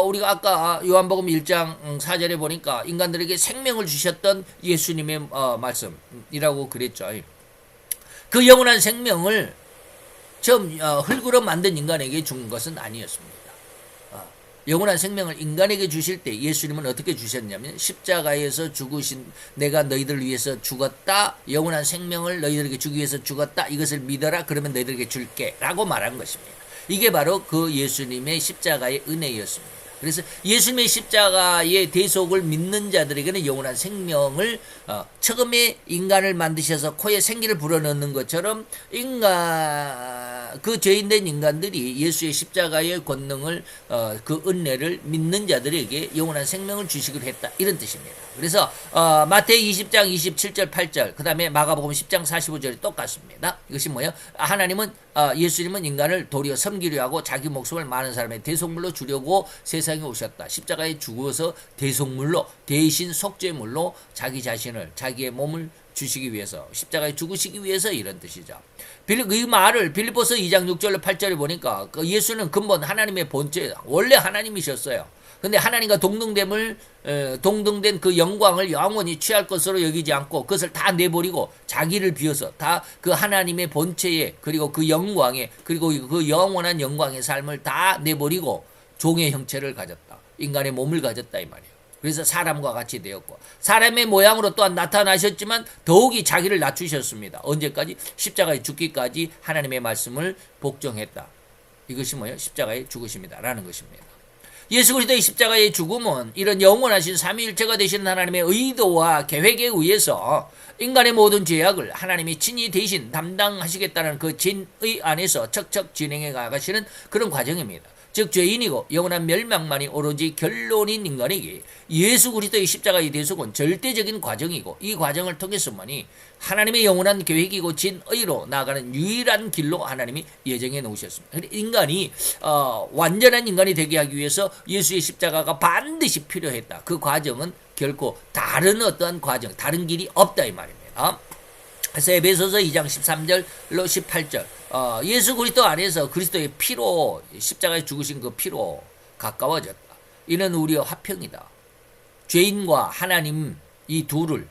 우리가 아까 요한복음 1장 4절에 보니까 인간들에게 생명을 주셨던 예수님의 말씀이라고 그랬죠. 그 영원한 생명을 처음 흙으로 만든 인간에게 준 것은 아니었습니다. 영원한 생명을 인간에게 주실 때 예수님은 어떻게 주셨냐면 십자가에서 죽으신 내가 너희들을 위해서 죽었다. 영원한 생명을 너희들에게 주기 위해서 죽었다. 이것을 믿어라. 그러면 너희들에게 줄게. 라고 말한 것입니다. 이게 바로 그 예수님의 십자가의 은혜였습니다. 그래서 예수님의 십자가의 대속을 믿는 자들에게는 영원한 생명을 처음에 인간을 만드셔서 코에 생기를 불어넣는 것처럼 그 죄인된 인간들이 예수의 십자가의 권능을 그 은혜를 믿는 자들에게 영원한 생명을 주시기로 했다. 이런 뜻입니다. 그래서 마태이 20장 27절 8절 그 다음에 마가복음 10장 45절이 똑같습니다. 이것이 뭐예요? 예수님은 인간을 도리어 섬기려 하고 자기 목숨을 많은 사람의 대속물로 주려고 세상에 오셨다. 십자가에 죽어서 대속물로 대신 속죄물로 자기 자신을 자기의 몸을 주시기 위해서 십자가에 죽으시기 위해서 이런 뜻이죠. 이 말을 빌립보서 2장 6절로 8절에 보니까 예수는 근본 하나님의 본체 원래 하나님이셨어요. 근데 하나님과 동등된 그 영광을 영원히 취할 것으로 여기지 않고 그것을 다 내버리고 자기를 비워서 다 그 하나님의 본체에 그리고 그 영광에 그리고 그 영원한 영광의 삶을 다 내버리고 종의 형체를 가졌다. 인간의 몸을 가졌다 이 말이에요. 그래서 사람과 같이 되었고 사람의 모양으로 또한 나타나셨지만 더욱이 자기를 낮추셨습니다. 언제까지? 십자가에 죽기까지 하나님의 말씀을 복종했다. 이것이 뭐예요? 십자가에 죽으십니다. 라는 것입니다. 예수 그리스도의 십자가의 죽음은 이런 영원하신 삼위일체가 되신 하나님의 의도와 계획에 의해서 인간의 모든 죄악을 하나님이 친히 대신 담당하시겠다는 그 진의 안에서 척척 진행해 가시는 그런 과정입니다. 즉 죄인이고 영원한 멸망만이 오로지 결론인 인간에게 예수 그리스도의 십자가의 대속은 절대적인 과정이고 이 과정을 통해서만이 하나님의 영원한 계획이고 진의로 나아가는 유일한 길로 하나님이 예정해 놓으셨습니다. 인간이 완전한 인간이 되게 하기 위해서 예수의 십자가가 반드시 필요했다. 그 과정은 결코 다른 어떠한 과정, 다른 길이 없다 이 말입니다. 그래서 에베소서 2장 13절로 18절 예수 그리스도 안에서 그리스도의 피로 십자가에 죽으신 그 피로 가까워졌다. 이는 우리의 화평이다. 죄인과 하나님 이 둘을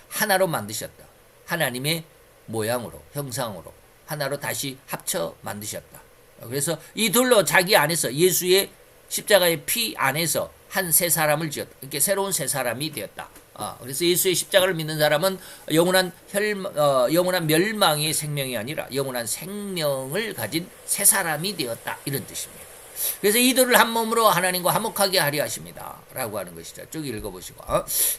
하나로 만드셨다. 하나님의 모양으로 형상으로 하나로 다시 합쳐 만드셨다. 그래서 이 둘로 자기 안에서 예수의 십자가의 피 안에서 한 새 사람을 지었다. 이렇게 새로운 새 사람이 되었다. 그래서 예수의 십자가를 믿는 사람은 영원한 멸망의 생명이 아니라 영원한 생명을 가진 새 사람이 되었다. 이런 뜻입니다. 그래서 이들을 한 몸으로 하나님과 화목하게 하려 하십니다. 라고 하는 것이죠. 쭉 읽어보시고.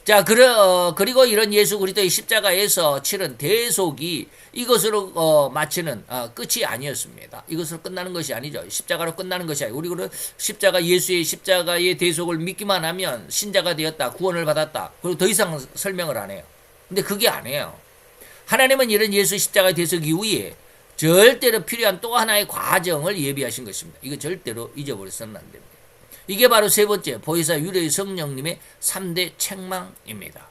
자, 그리고 이런 예수 그리스도의 십자가에서 치른 대속이 이것으로 마치는 끝이 아니었습니다. 이것으로 끝나는 것이 아니죠. 십자가로 끝나는 것이 아니고 우리는 예수의 십자가의 대속을 믿기만 하면 신자가 되었다. 구원을 받았다. 그리고 더 이상 설명을 안 해요. 근데 그게 아니에요. 하나님은 이런 예수 십자가의 대속 이후에 절대로 필요한 또 하나의 과정을 예비하신 것입니다. 이거 절대로 잊어버려서는 안 됩니다. 이게 바로 세 번째 보혜사 유래의 성령님의 3대 책망입니다.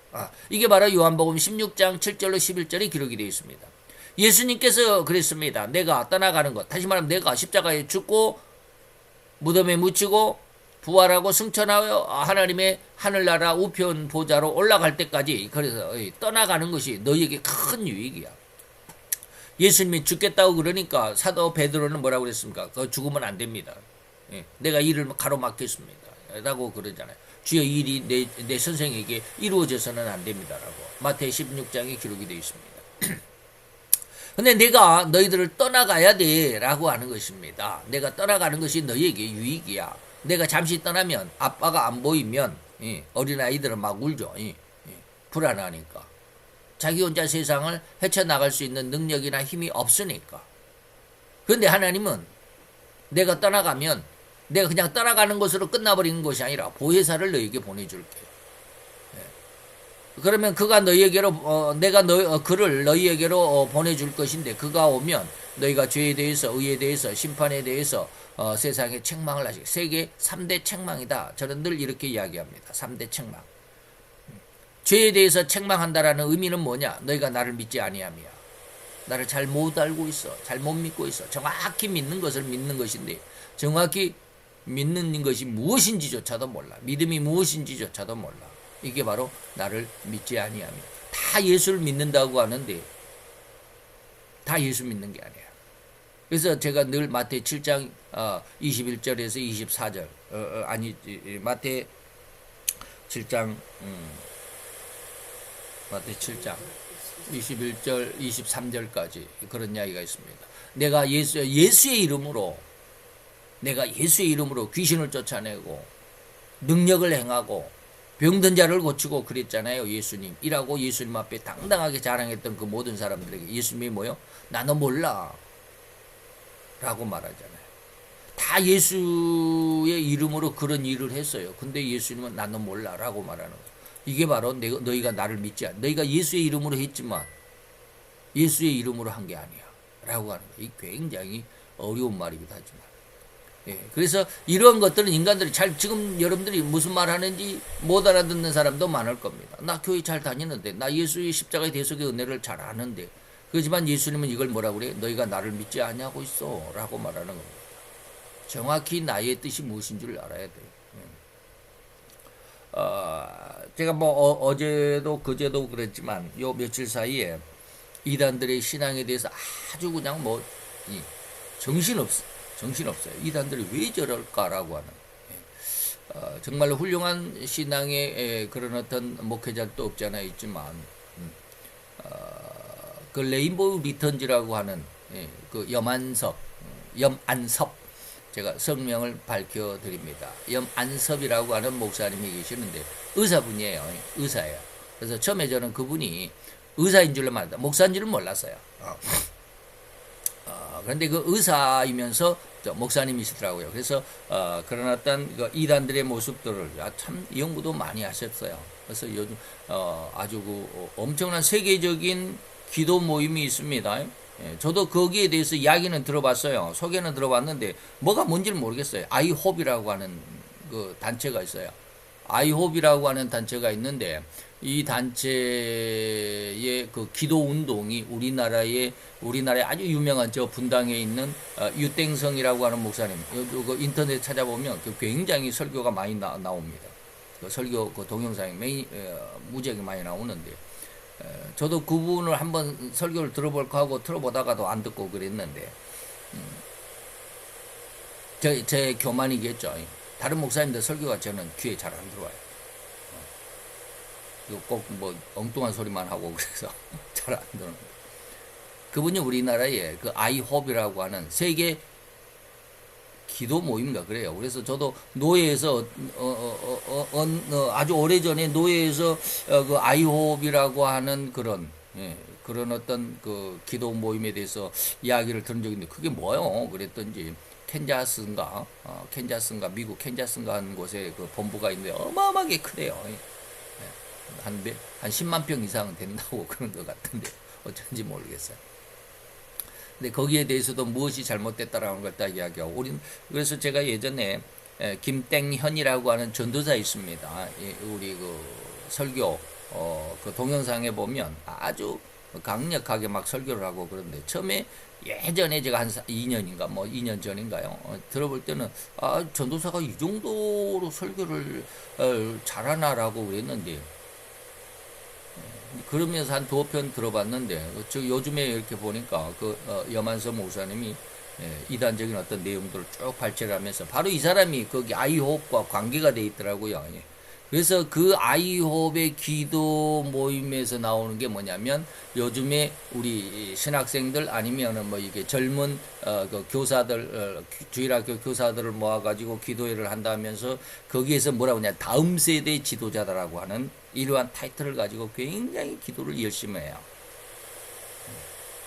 이게 바로 요한복음 16장 7절로 11절에 기록이 되어 있습니다. 예수님께서 그랬습니다. 내가 떠나가는 것, 다시 말하면 내가 십자가에 죽고 무덤에 묻히고 부활하고 승천하여 하나님의 하늘나라 우편 보좌로 올라갈 때까지 그래서 떠나가는 것이 너희에게 큰 유익이야. 예수님이 죽겠다고 그러니까 사도 베드로는 뭐라고 그랬습니까? 그거 죽으면 안 됩니다. 내가 일을 가로막겠습니다. 라고 그러잖아요. 주의 일이 내 선생에게 이루어져서는 안 됩니다. 라고 마태의 16장에 기록이 되어 있습니다. 근데 내가 너희들을 떠나가야 돼 라고 하는 것입니다. 내가 떠나가는 것이 너희에게 유익이야. 내가 잠시 떠나면 아빠가 안 보이면 어린아이들은 막 울죠. 불안하니까. 자기 혼자 세상을 헤쳐나갈 수 있는 능력이나 힘이 없으니까. 그런데 하나님은 내가 떠나가면 내가 그냥 떠나가는 것으로 끝나버리는 것이 아니라 보혜사를 너에게 보내줄게. 그러면 그가 너희에게로 내가 그를 너희에게로 보내줄 것인데 그가 오면 너희가 죄에 대해서 의에 대해서 심판에 대해서 세상에 책망을 하시고 세계 3대 책망이다. 저는 늘 이렇게 이야기합니다. 3대 책망. 죄에 대해서 책망한다라는 의미는 뭐냐? 너희가 나를 믿지 아니함이야. 나를 잘 못 알고 있어. 잘 못 믿고 있어. 정확히 믿는 것을 믿는 것인데 정확히 믿는 것이 무엇인지조차도 몰라. 믿음이 무엇인지조차도 몰라. 이게 바로 나를 믿지 아니함이야. 다 예수를 믿는다고 하는데 다 예수 믿는 게 아니야. 그래서 제가 늘 마태 7장 21절에서 24절 마태 7장 21절 23절까지 그런 이야기가 있습니다. 내가 예수의 이름으로 귀신을 쫓아내고 능력을 행하고 병든 자를 고치고 그랬잖아요. 예수님이라고 예수님 앞에 당당하게 자랑했던 그 모든 사람들에게 예수님이 뭐요? 나 너 몰라 라고 말하잖아요. 다 예수의 이름으로 그런 일을 했어요. 근데 예수님은 나 너 몰라 라고 말하는 거예요. 이게 바로 너희가 나를 믿지 않아. 너희가 예수의 이름으로 했지만 예수의 이름으로 한 게 아니야 라고 하는 거예요. 이 굉장히 어려운 말이기도 하지만 그래서 이런 것들은 인간들이 지금 여러분들이 무슨 말 하는지 못 알아듣는 사람도 많을 겁니다. 나 교회 잘 다니는데, 나 예수의 십자가의 대속의 은혜를 잘 아는데, 그렇지만 예수님은 이걸 뭐라고 그래? 너희가 나를 믿지 아니하고 있어 라고 말하는 겁니다. 정확히 나의 뜻이 무엇인 줄 알아야 돼요. 제가 어제도 그제도 그랬지만 요 며칠 사이에 이단들의 신앙에 대해서 아주 그냥 정신없어요. 이단들이 왜 저럴까라고 하는 정말로 훌륭한 신앙의 그런 어떤 목회자도 없지 않아 있지만 그 레인보우 리턴즈라고 하는 그 염안섭 제가 성명을 밝혀드립니다. 염안섭이라고 하는 목사님이 계시는데 의사분이에요. 의사예요. 그래서 처음에 저는 그분이 의사인 줄만 알았다. 목사인 줄은 몰랐어요. 그런데 그 의사이면서 목사님이시더라고요. 그래서 그런 어떤 그 이단들의 모습들을 참 연구도 많이 하셨어요. 그래서 요즘 아주 엄청난 세계적인 기도 모임이 있습니다. 저도 거기에 대해서 이야기는 들어봤어요. 소개는 들어봤는데 뭐가 뭔지는 모르겠어요. 아이홉이라고 하는 그 단체가 있어요. 아이홉이라고 하는 단체가 있는데 이 단체의 그 기도 운동이 우리나라에 아주 유명한 저 분당에 있는 유땡성이라고 하는 목사님, 그 인터넷 찾아보면 굉장히 설교가 많이 나옵니다. 그 설교 그 동영상이 무지하게 많이 나오는데 저도 그분을 한번 설교를 들어볼까 하고 들어보다가도 안 듣고 그랬는데 제 교만이겠죠. 다른 목사님들 설교가 저는 귀에 잘 안 들어와요. 꼭 엉뚱한 소리만 하고 그래서 잘 안 들어요. 그분이 우리나라에 그 아이홉이라고 하는 세계 기도 모임인가 그래요. 그래서 저도 노예에서 아주 오래전에 노예에서 그 아이홉이라고 하는 그런 어떤 그 기도 모임에 대해서 이야기를 들은 적이 있는데 그게 뭐요? 그랬던지 캔자스인가 미국 캔자스인가 하는 곳에 그 본부가 있는데 어마어마하게 크대요. 한 10만 평 이상은 된다고 그런 것 같은데 어쩐지 모르겠어요. 근데 거기에 대해서도 무엇이 잘못됐다라는 걸 딱 이야기하고 그래서 제가 예전에 김땡현이라고 하는 전도사 있습니다. 우리 그 설교 그 동영상에 보면 아주 강력하게 막 설교를 하고 그런데 처음에 예전에 제가 한 2년인가 2년 전인가요? 들어볼 때는 전도사가 이 정도로 설교를 잘하나라고 그랬는데 그러면서 한 2편 들어봤는데 요즘에 이렇게 보니까 염한섭 목사님이 이단적인 어떤 내용들을 쭉 발췌를 하면서 바로 이 사람이 거기 아이호흡과 관계가 돼 있더라고요. 그래서 그 아이홉의 기도 모임에서 나오는 게 뭐냐면 요즘에 우리 신학생들 아니면은 뭐 이게 젊은 그 교사들 주일학교 교사들을 모아가지고 기도회를 한다면서 거기에서 뭐라고 하냐 다음 세대 지도자다라고 하는 이러한 타이틀을 가지고 굉장히 기도를 열심히 해요.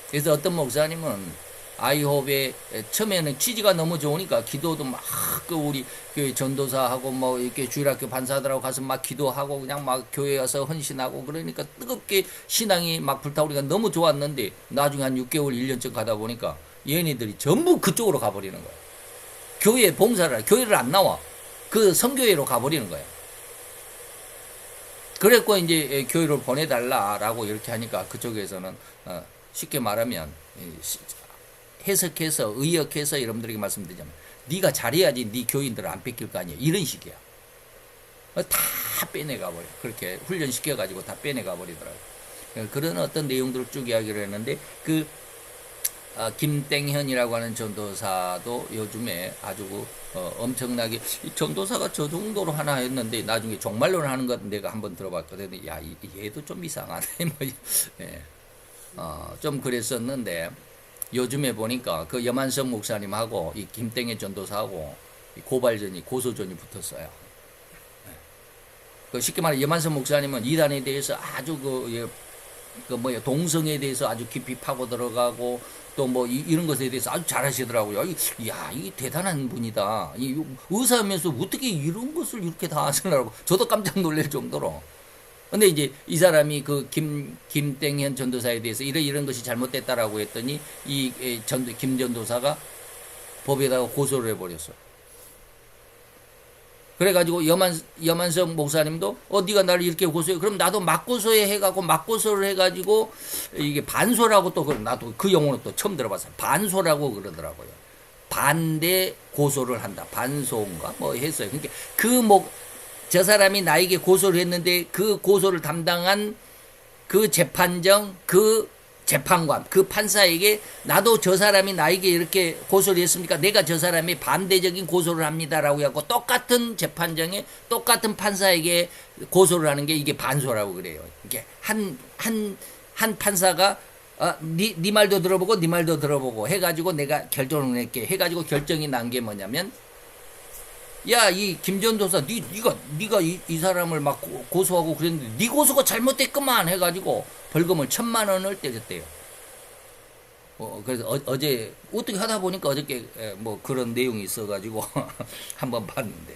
그래서 어떤 목사님은 아이홉의 처음에는 취지가 너무 좋으니까 기도도 막 그 우리 교회 전도사하고 뭐 이렇게 주일학교 반사들하고 가서 막 기도하고 그냥 막 교회 와서 헌신하고 그러니까 뜨겁게 신앙이 막 불타오르니까 너무 좋았는데 나중에 한 6개월 1년쯤 가다 보니까 얘네들이 전부 그쪽으로 가버리는 거야. 교회 봉사를 교회를 안 나와. 그 선교회로 가버리는 거야. 그랬고 이제 교회를 보내달라라고 이렇게 하니까 그쪽에서는 쉽게 말하면 해석해서 의역해서 여러분들에게 말씀드리자면 네가 잘해야지 네 교인들을 안 뺏길 거 아니야 이런 식이야. 다 빼내가 버려. 그렇게 훈련시켜 가지고 다 빼내가 버리더라고. 그런 어떤 내용들을 쭉 이야기를 했는데 그 김땡현이라고 하는 전도사도 요즘에 아주 엄청나게 이 전도사가 저 정도로 하나 했는데 나중에 종말론을 하는 것 내가 한번 들어봤거든. 야 얘도 좀 이상하네. 뭐, 예. 좀 그랬었는데 요즘에 보니까 그 여만성 목사님하고 이 김땡의 전도사하고 고발전이 고소전이 붙었어요. 그 쉽게 말해 여만성 목사님은 이단에 대해서 아주 그 뭐야 동성에 대해서 아주 깊이 파고 들어가고 또 뭐 이런 것에 대해서 아주 잘하시더라고요. 야, 이 대단한 분이다. 이 의사면서 어떻게 이런 것을 이렇게 다 하시더라고. 저도 깜짝 놀랄 정도로. 근데 이제 이 사람이 그 김땡현 전도사에 대해서 이런 것이 잘못됐다라고 했더니 김 전도사가 법에다가 고소를 해버렸어. 그래가지고 여만성 목사님도 네가 나를 이렇게 고소해 그럼 나도 맞고소해 해가지고 맞고소를 해가지고 이게 반소라고 또 나도 그 용어는 또 처음 들어봤어요. 반소라고 그러더라고요. 반대 고소를 한다. 반소인가 뭐 했어요. 그러니까 저 사람이 나에게 고소를 했는데 그 고소를 담당한 그 재판정, 그 재판관, 그 판사에게 나도 저 사람이 나에게 이렇게 고소를 했습니까? 내가 저 사람이 반대적인 고소를 합니다라고 하고 똑같은 재판정에 똑같은 판사에게 고소를 하는 게 이게 반소라고 그래요. 이게 한 판사가 네 말도 들어보고 네 말도 들어보고 해가지고 내가 결정을 낼게 해가지고 결정이 난 게 뭐냐면 야, 이 김전도사, 네가 이 사람을 막 고소하고 그랬는데 네 고소가 잘못됐구만 해가지고 벌금을 1,000,000원을 때렸대요. 그래서 어제 어떻게 하다 보니까 어저께 뭐 그런 내용이 있어가지고 한번 봤는데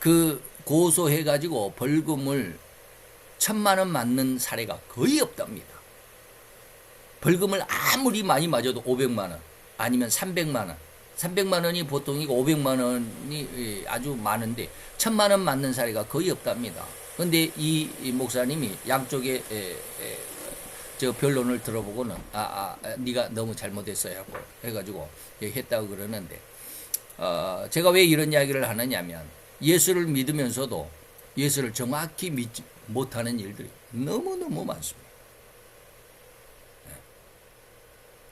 그 고소해가지고 벌금을 1,000,000원 맞는 사례가 거의 없답니다. 벌금을 아무리 많이 맞아도 500만 원 아니면 300만 원. 300만 원이 보통이고 500만 원이 아주 많은데 1,000,000원 맞는 사례가 거의 없답니다. 그런데 이 목사님이 양쪽에 저 변론을 들어보고는 네가 너무 잘못했어요 하고 해가지고 했다고 그러는데 제가 왜 이런 이야기를 하느냐면 예수를 믿으면서도 예수를 정확히 믿지 못하는 일들이 너무너무 많습니다.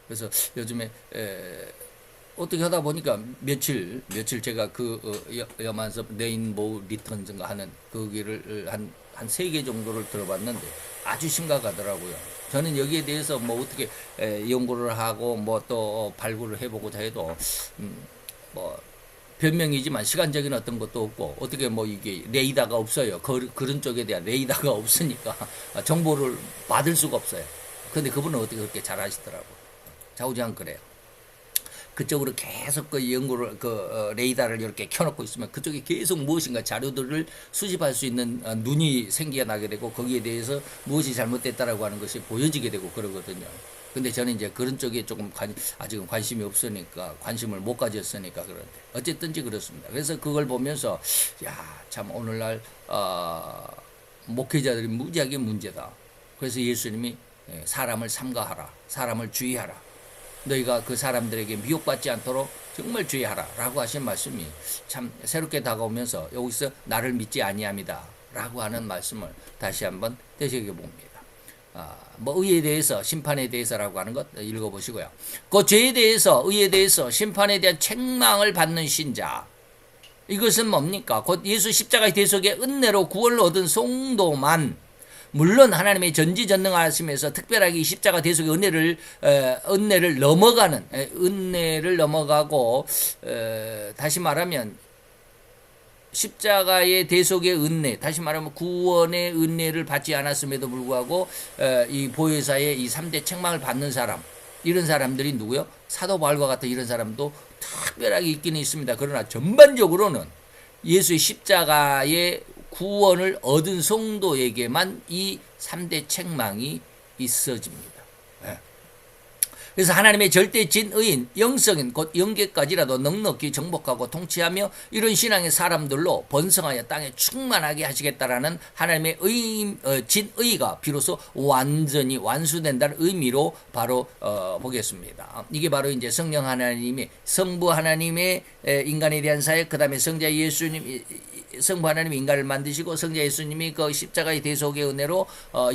그래서 요즘에 어떻게 하다 보니까 며칠 제가 여만섭 레인보우 리턴즈인가 하는 거기를 한 3개 정도를 들어봤는데 아주 심각하더라고요. 저는 여기에 대해서 뭐 어떻게 연구를 하고 뭐 또 발굴을 해보고자 해도 뭐 변명이지만 시간적인 어떤 것도 없고 어떻게 뭐 이게 레이더가 없어요. 그런 쪽에 대한 레이더가 없으니까 정보를 받을 수가 없어요. 근데 그분은 어떻게 그렇게 잘 하시더라고요. 좌우지간 그래요. 그쪽으로 계속 그 연구를 레이더를 이렇게 켜놓고 있으면 그쪽에 계속 무엇인가 자료들을 수집할 수 있는 눈이 생겨나게 되고 거기에 대해서 무엇이 잘못됐다라고 하는 것이 보여지게 되고 그러거든요. 근데 저는 이제 그런 쪽에 조금 아직은 관심이 없으니까 관심을 못 가졌으니까 그런데 어쨌든지 그렇습니다. 그래서 그걸 보면서 참 오늘날 목회자들이 무지하게 문제다. 그래서 예수님이 사람을 삼가하라, 사람을 주의하라. 너희가 그 사람들에게 미혹받지 않도록 정말 주의하라 라고 하신 말씀이 참 새롭게 다가오면서 여기서 나를 믿지 아니함이다 라고 하는 말씀을 다시 한번 되새겨 봅니다. 뭐 의에 대해서 심판에 대해서라고 하는 것 읽어보시고요. 그 죄에 대해서 의에 대해서 심판에 대한 책망을 받는 신자 이것은 뭡니까? 곧 예수 십자가의 대속의 은혜로 구원을 얻은 성도만, 물론 하나님의 전지전능하심에서 특별하게 이 십자가 대속의 은혜를 넘어가는, 은혜를 넘어가고, 다시 말하면 십자가의 대속의 은혜, 다시 말하면 구원의 은혜를 받지 않았음에도 불구하고 이 보혜사의 이 3대 책망을 받는 사람, 이런 사람들이 누구요? 사도 바울과 같은 이런 사람도 특별하게 있기는 있습니다. 그러나 전반적으로는 예수의 십자가의 구원을 얻은 성도에게만 이 3대 책망이 있어집니다. 그래서 하나님의 절대 진의인, 영성인, 곧 영계까지라도 넉넉히 정복하고 통치하며 이런 신앙의 사람들로 번성하여 땅에 충만하게 하시겠다라는 하나님의 진의가 비로소 완전히 완수된다는 의미로 바로 보겠습니다. 이게 바로 이제 성령 하나님의, 성부 하나님의 인간에 대한 사역, 그 다음에 성자 예수님, 성부 하나님이 인간을 만드시고 성자 예수님이 그 십자가의 대속의 은혜로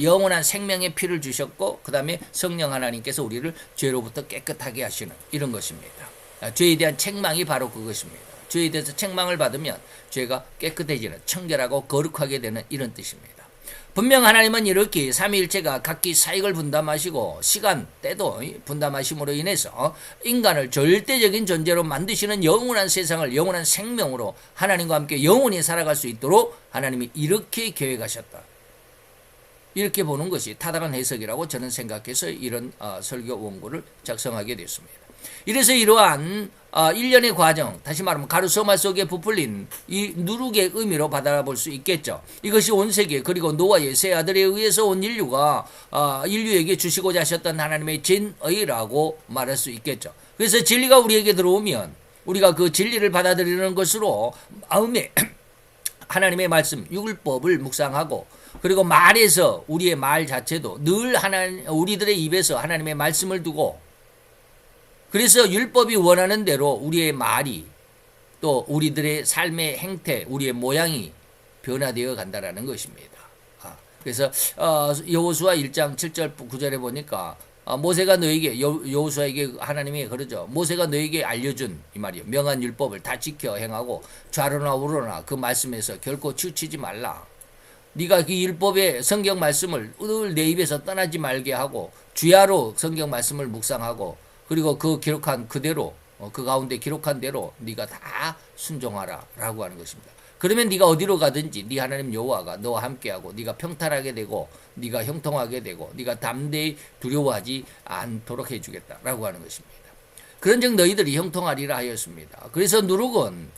영원한 생명의 피를 주셨고, 그 다음에 성령 하나님께서 우리를 죄로부터 깨끗하게 하시는 이런 것입니다. 죄에 대한 책망이 바로 그것입니다. 죄에 대해서 책망을 받으면 죄가 깨끗해지는, 청결하고 거룩하게 되는 이런 뜻입니다. 분명 하나님은 이렇게 삼위일체가 각기 사익을 분담하시고 시간, 때도 분담하심으로 인해서 인간을 절대적인 존재로 만드시는 영원한 세상을 영원한 생명으로 하나님과 함께 영원히 살아갈 수 있도록 하나님이 이렇게 계획하셨다. 이렇게 보는 것이 타당한 해석이라고 저는 생각해서 이런 설교 원고를 작성하게 됐습니다. 이래서 이러한 일련의 과정, 다시 말하면 가루소마 속에 부풀린 이 누룩의 의미로 받아볼 수 있겠죠. 이것이 온 세계, 그리고 노아의 세 아들에 의해서 온 인류가 인류에게 주시고자 하셨던 하나님의 진의라고 말할 수 있겠죠. 그래서 진리가 우리에게 들어오면 우리가 그 진리를 받아들이는 것으로 마음에 하나님의 말씀, 율법을 묵상하고, 그리고 말에서 우리의 말 자체도 늘 우리들의 입에서 하나님의 말씀을 두고, 그래서 율법이 원하는 대로 우리의 말이, 또 우리들의 삶의 행태, 우리의 모양이 변화되어 간다라는 것입니다. 그래서 여호수아 1장 7절 9절에 보니까 모세가 너에게, 여호수아에게 하나님이 그러죠. 모세가 너에게 알려준 이 말이요, 명한 율법을 다 지켜 행하고 좌로나 우로나 그 말씀에서 결코 치우치지 말라. 네가 그 율법의 성경 말씀을 늘 내 입에서 떠나지 말게 하고 주야로 성경 말씀을 묵상하고, 그리고 그 기록한 그대로, 그 가운데 기록한 대로 네가 다 순종하라 라고 하는 것입니다. 그러면 네가 어디로 가든지 네 하나님 여호와가 너와 함께하고 네가 평탄하게 되고 네가 형통하게 되고 네가 담대히 두려워하지 않도록 해주겠다라고 하는 것입니다. 그런즉 너희들이 형통하리라 하였습니다. 그래서 누룩은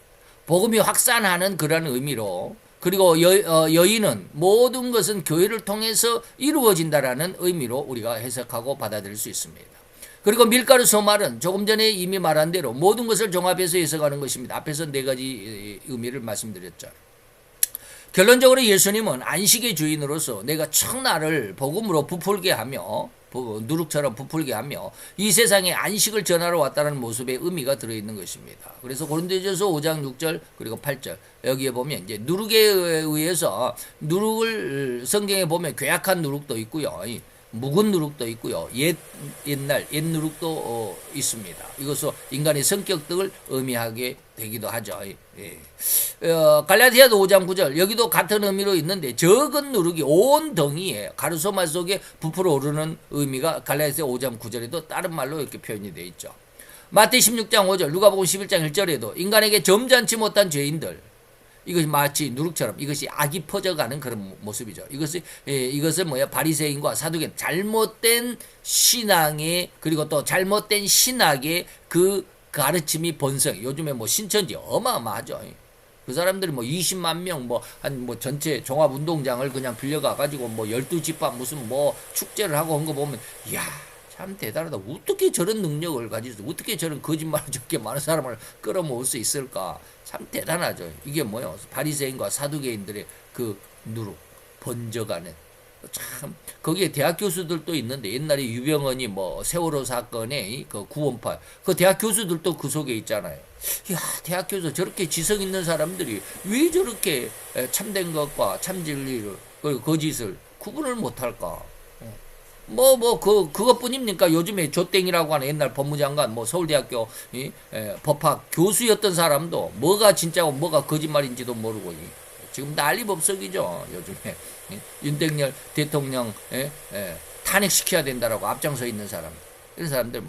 복음이 확산하는 그런 의미로, 그리고 여인은 모든 것은 교회를 통해서 이루어진다라는 의미로 우리가 해석하고 받아들일 수 있습니다. 그리고 밀가루 소말은 조금 전에 이미 말한 대로 모든 것을 종합해서 해석하는 것입니다. 앞에서 4가지 의미를 말씀드렸죠. 결론적으로 예수님은 안식의 주인으로서 내가 천하를 복음으로 부풀게 하며, 누룩처럼 부풀게 하며 이 세상에 안식을 전하러 왔다는 모습의 의미가 들어있는 것입니다. 그래서 고린도전서 5장 6절 그리고 8절 여기에 보면 이제 누룩에 의해서, 누룩을 성경에 보면 괴악한 누룩도 있고요, 묵은 누룩도 있고요, 옛날 옛 누룩도 있습니다. 이것은 인간의 성격 등을 의미하게 되기도 하죠. 갈라디아도 5장 9절 여기도 같은 의미로 있는데, 적은 누룩이 온 덩이에 가루소마 속에 부풀어 오르는 의미가 갈라디아 5장 9절에도 다른 말로 이렇게 표현이 되어 있죠. 마태 16장 5절, 누가복음 11장 1절에도 인간에게 점잖지 못한 죄인들, 이것이 마치 누룩처럼 이것이 악이 퍼져가는 그런 모습이죠. 이것은 뭐야? 바리새인과 사두개인, 잘못된 신앙의, 그리고 또 잘못된 신학의 그 가르침이 번성. 요즘에 뭐 신천지 어마어마하죠. 그 사람들이 뭐 20만 명, 전체 종합운동장을 그냥 빌려가 가지고 12집합 무슨 축제를 하고 한 거 보면, 이야, 참 대단하다. 어떻게 저런 능력을 가지고, 어떻게 저런 거짓말을 저렇게 많은 사람을 끌어모을 수 있을까? 참 대단하죠. 이게 뭐예요? 바리새인과 사두개인들의 그 누룩, 번져가는. 참, 거기에 대학 교수들도 있는데, 옛날에 유병헌이 세월호 사건의 그 구원파, 그 대학 교수들도 그 속에 있잖아요. 야, 대학 교수, 저렇게 지성 있는 사람들이 왜 저렇게 참된 것과 참진리를, 그리고 거짓을 구분을 못할까? 그것뿐입니까? 요즘에 조땡이라고 하는 옛날 법무장관, 서울대학교 법학 교수였던 사람도 뭐가 진짜고 뭐가 거짓말인지도 모르고 지금 난리법석이죠. 요즘에 윤석열 대통령 탄핵시켜야 된다라고 앞장서 있는 사람, 이런 사람들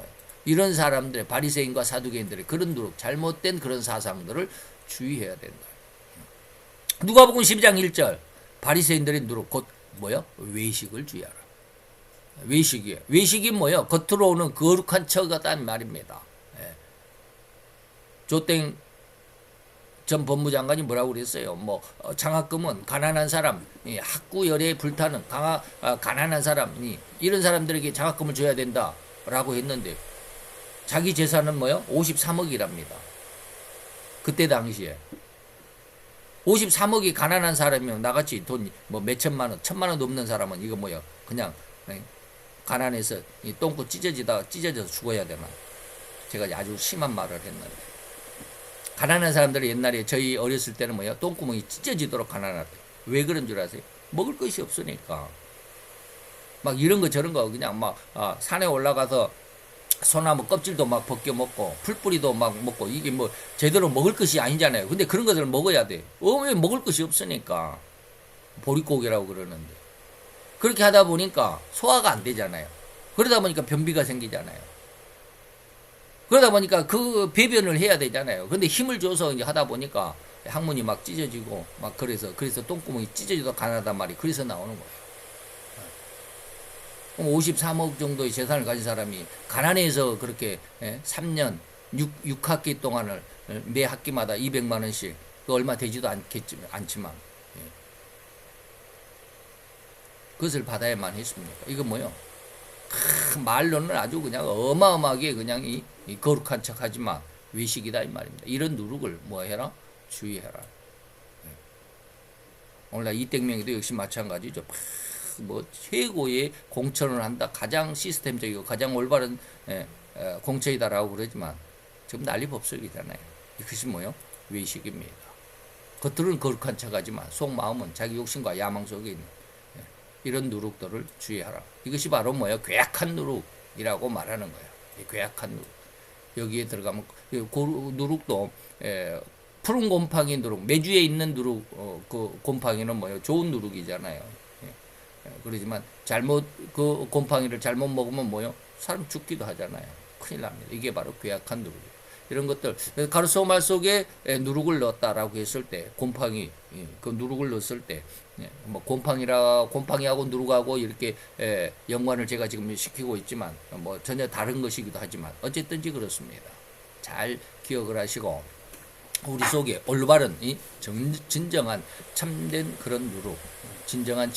이런 사람들의 바리새인과 사두개인들의 그런 누룩, 잘못된 그런 사상들을 주의해야 된다. 누가복음 12장 1절 바리새인들의 누룩 곧 외식을 주의하라. 외식이 겉으로 오는 거룩한 척이다는 말입니다. 조땡 전 법무장관이 뭐라고 그랬어요? 장학금은 가난한 사람, 학구열에 불타는 가난한 사람이 이런 사람들에게 장학금을 줘야 된다라고 했는데 자기 재산은 53억이랍니다. 그때 당시에 53억이 가난한 사람이면 나같이 돈 몇천만 원, 천만 원 넘는 사람은 이거 그냥 가난해서 똥꼬 찢어져서 죽어야 되나? 제가 아주 심한 말을 했는데 가난한 사람들이 옛날에 저희 어렸을 때는 똥구멍이 찢어지도록 가난하대. 왜 그런 줄 아세요? 먹을 것이 없으니까. 막 이런 거 저런 거 그냥 산에 올라가서 소나무 껍질도 벗겨 먹고 풀뿌리도 먹고 이게 제대로 먹을 것이 아니잖아요. 근데 그런 것을 먹어야 돼. 왜 먹을 것이 없으니까. 보릿고기라고 그러는데. 그렇게 하다 보니까 소화가 안 되잖아요. 그러다 보니까 변비가 생기잖아요. 그러다 보니까 그 배변을 해야 되잖아요. 근데 힘을 줘서 이제 하다 보니까 항문이 찢어지고 그래서 똥구멍이 찢어지도 가난하단 말이 그래서 나오는 거예요. 그럼 53억 정도의 재산을 가진 사람이 가난해서 그렇게 3년 6학기 동안을 매 학기마다 200만 원씩 얼마 되지도 않지만 그것을 받아야만 했습니까? 이거 말로는 아주 그냥 어마어마하게 그냥 이 거룩한 척하지만 외식이다 이 말입니다. 이런 누룩을 해라? 주의해라. 오늘날 이땡명이도 역시 마찬가지죠. 최고의 공천을 한다. 가장 시스템적이고 가장 올바른 공천이다라고 그러지만 지금 난리법석이잖아요. 이것이 외식입니다. 겉으로는 거룩한 척하지만 속마음은 자기 욕심과 야망 속에 있는 이런 누룩들을 주의하라. 이것이 바로 괴악한 누룩이라고 말하는 거예요. 괴악한 누룩. 여기에 들어가면 누룩도 푸른 곰팡이 누룩, 매주에 있는 누룩, 그 곰팡이는 좋은 누룩이잖아요. 그러지만 그 곰팡이를 잘못 먹으면 사람 죽기도 하잖아요. 큰일 납니다. 이게 바로 괴악한 누룩이에요. 이런 것들 가르소말 속에 누룩을 넣었다라고 했을 때 곰팡이 그 누룩을 넣었을 때 곰팡이하고 누룩하고 이렇게 연관을 제가 지금 시키고 있지만 전혀 다른 것이기도 하지만 어쨌든지 그렇습니다. 잘 기억을 하시고 우리 속에 올바른 진정한 참된 그런 누룩, 진정한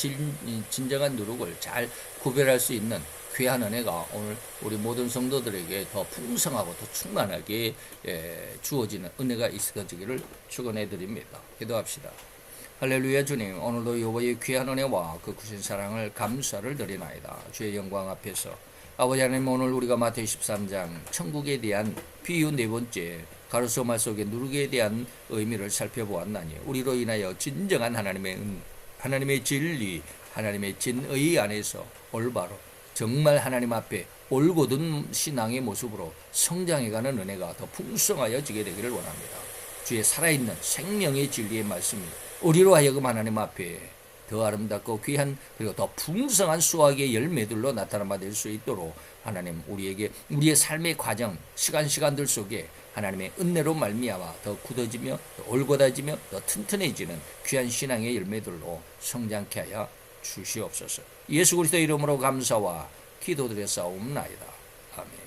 누룩을 잘 구별할 수 있는 귀한 은혜가 오늘 우리 모든 성도들에게 더 풍성하고 더 충만하게 주어지는 은혜가 있어지기를 축원해 드립니다. 기도합시다. 할렐루야. 주님, 오늘도 여호와의 귀한 은혜와 그 크신 사랑을 감사를 드리나이다. 주의 영광 앞에서 아버지 하나님, 오늘 우리가 마태오 13장 천국에 대한 비유 네 번째 가르소말 속의 누룩에 대한 의미를 살펴보았나니 우리로 인하여 진정한 하나님의 진리, 하나님의 진의 안에서 올바로 정말 하나님 앞에 올곧은 신앙의 모습으로 성장해가는 은혜가 더 풍성하여지게 되기를 원합니다. 주의 살아있는 생명의 진리의 말씀이 우리로 하여금 하나님 앞에 더 아름답고 귀한 그리고 더 풍성한 수확의 열매들로 나타나 될 수 있도록 하나님 우리에게 우리의 삶의 과정 시간들 속에 하나님의 은혜로 말미암아 더 굳어지며 더 올곧아지며 더 튼튼해지는 귀한 신앙의 열매들로 성장케 하여 주시옵소서. 예수 그리스도 이름으로 감사와 기도드렸사옵나이다. 아멘.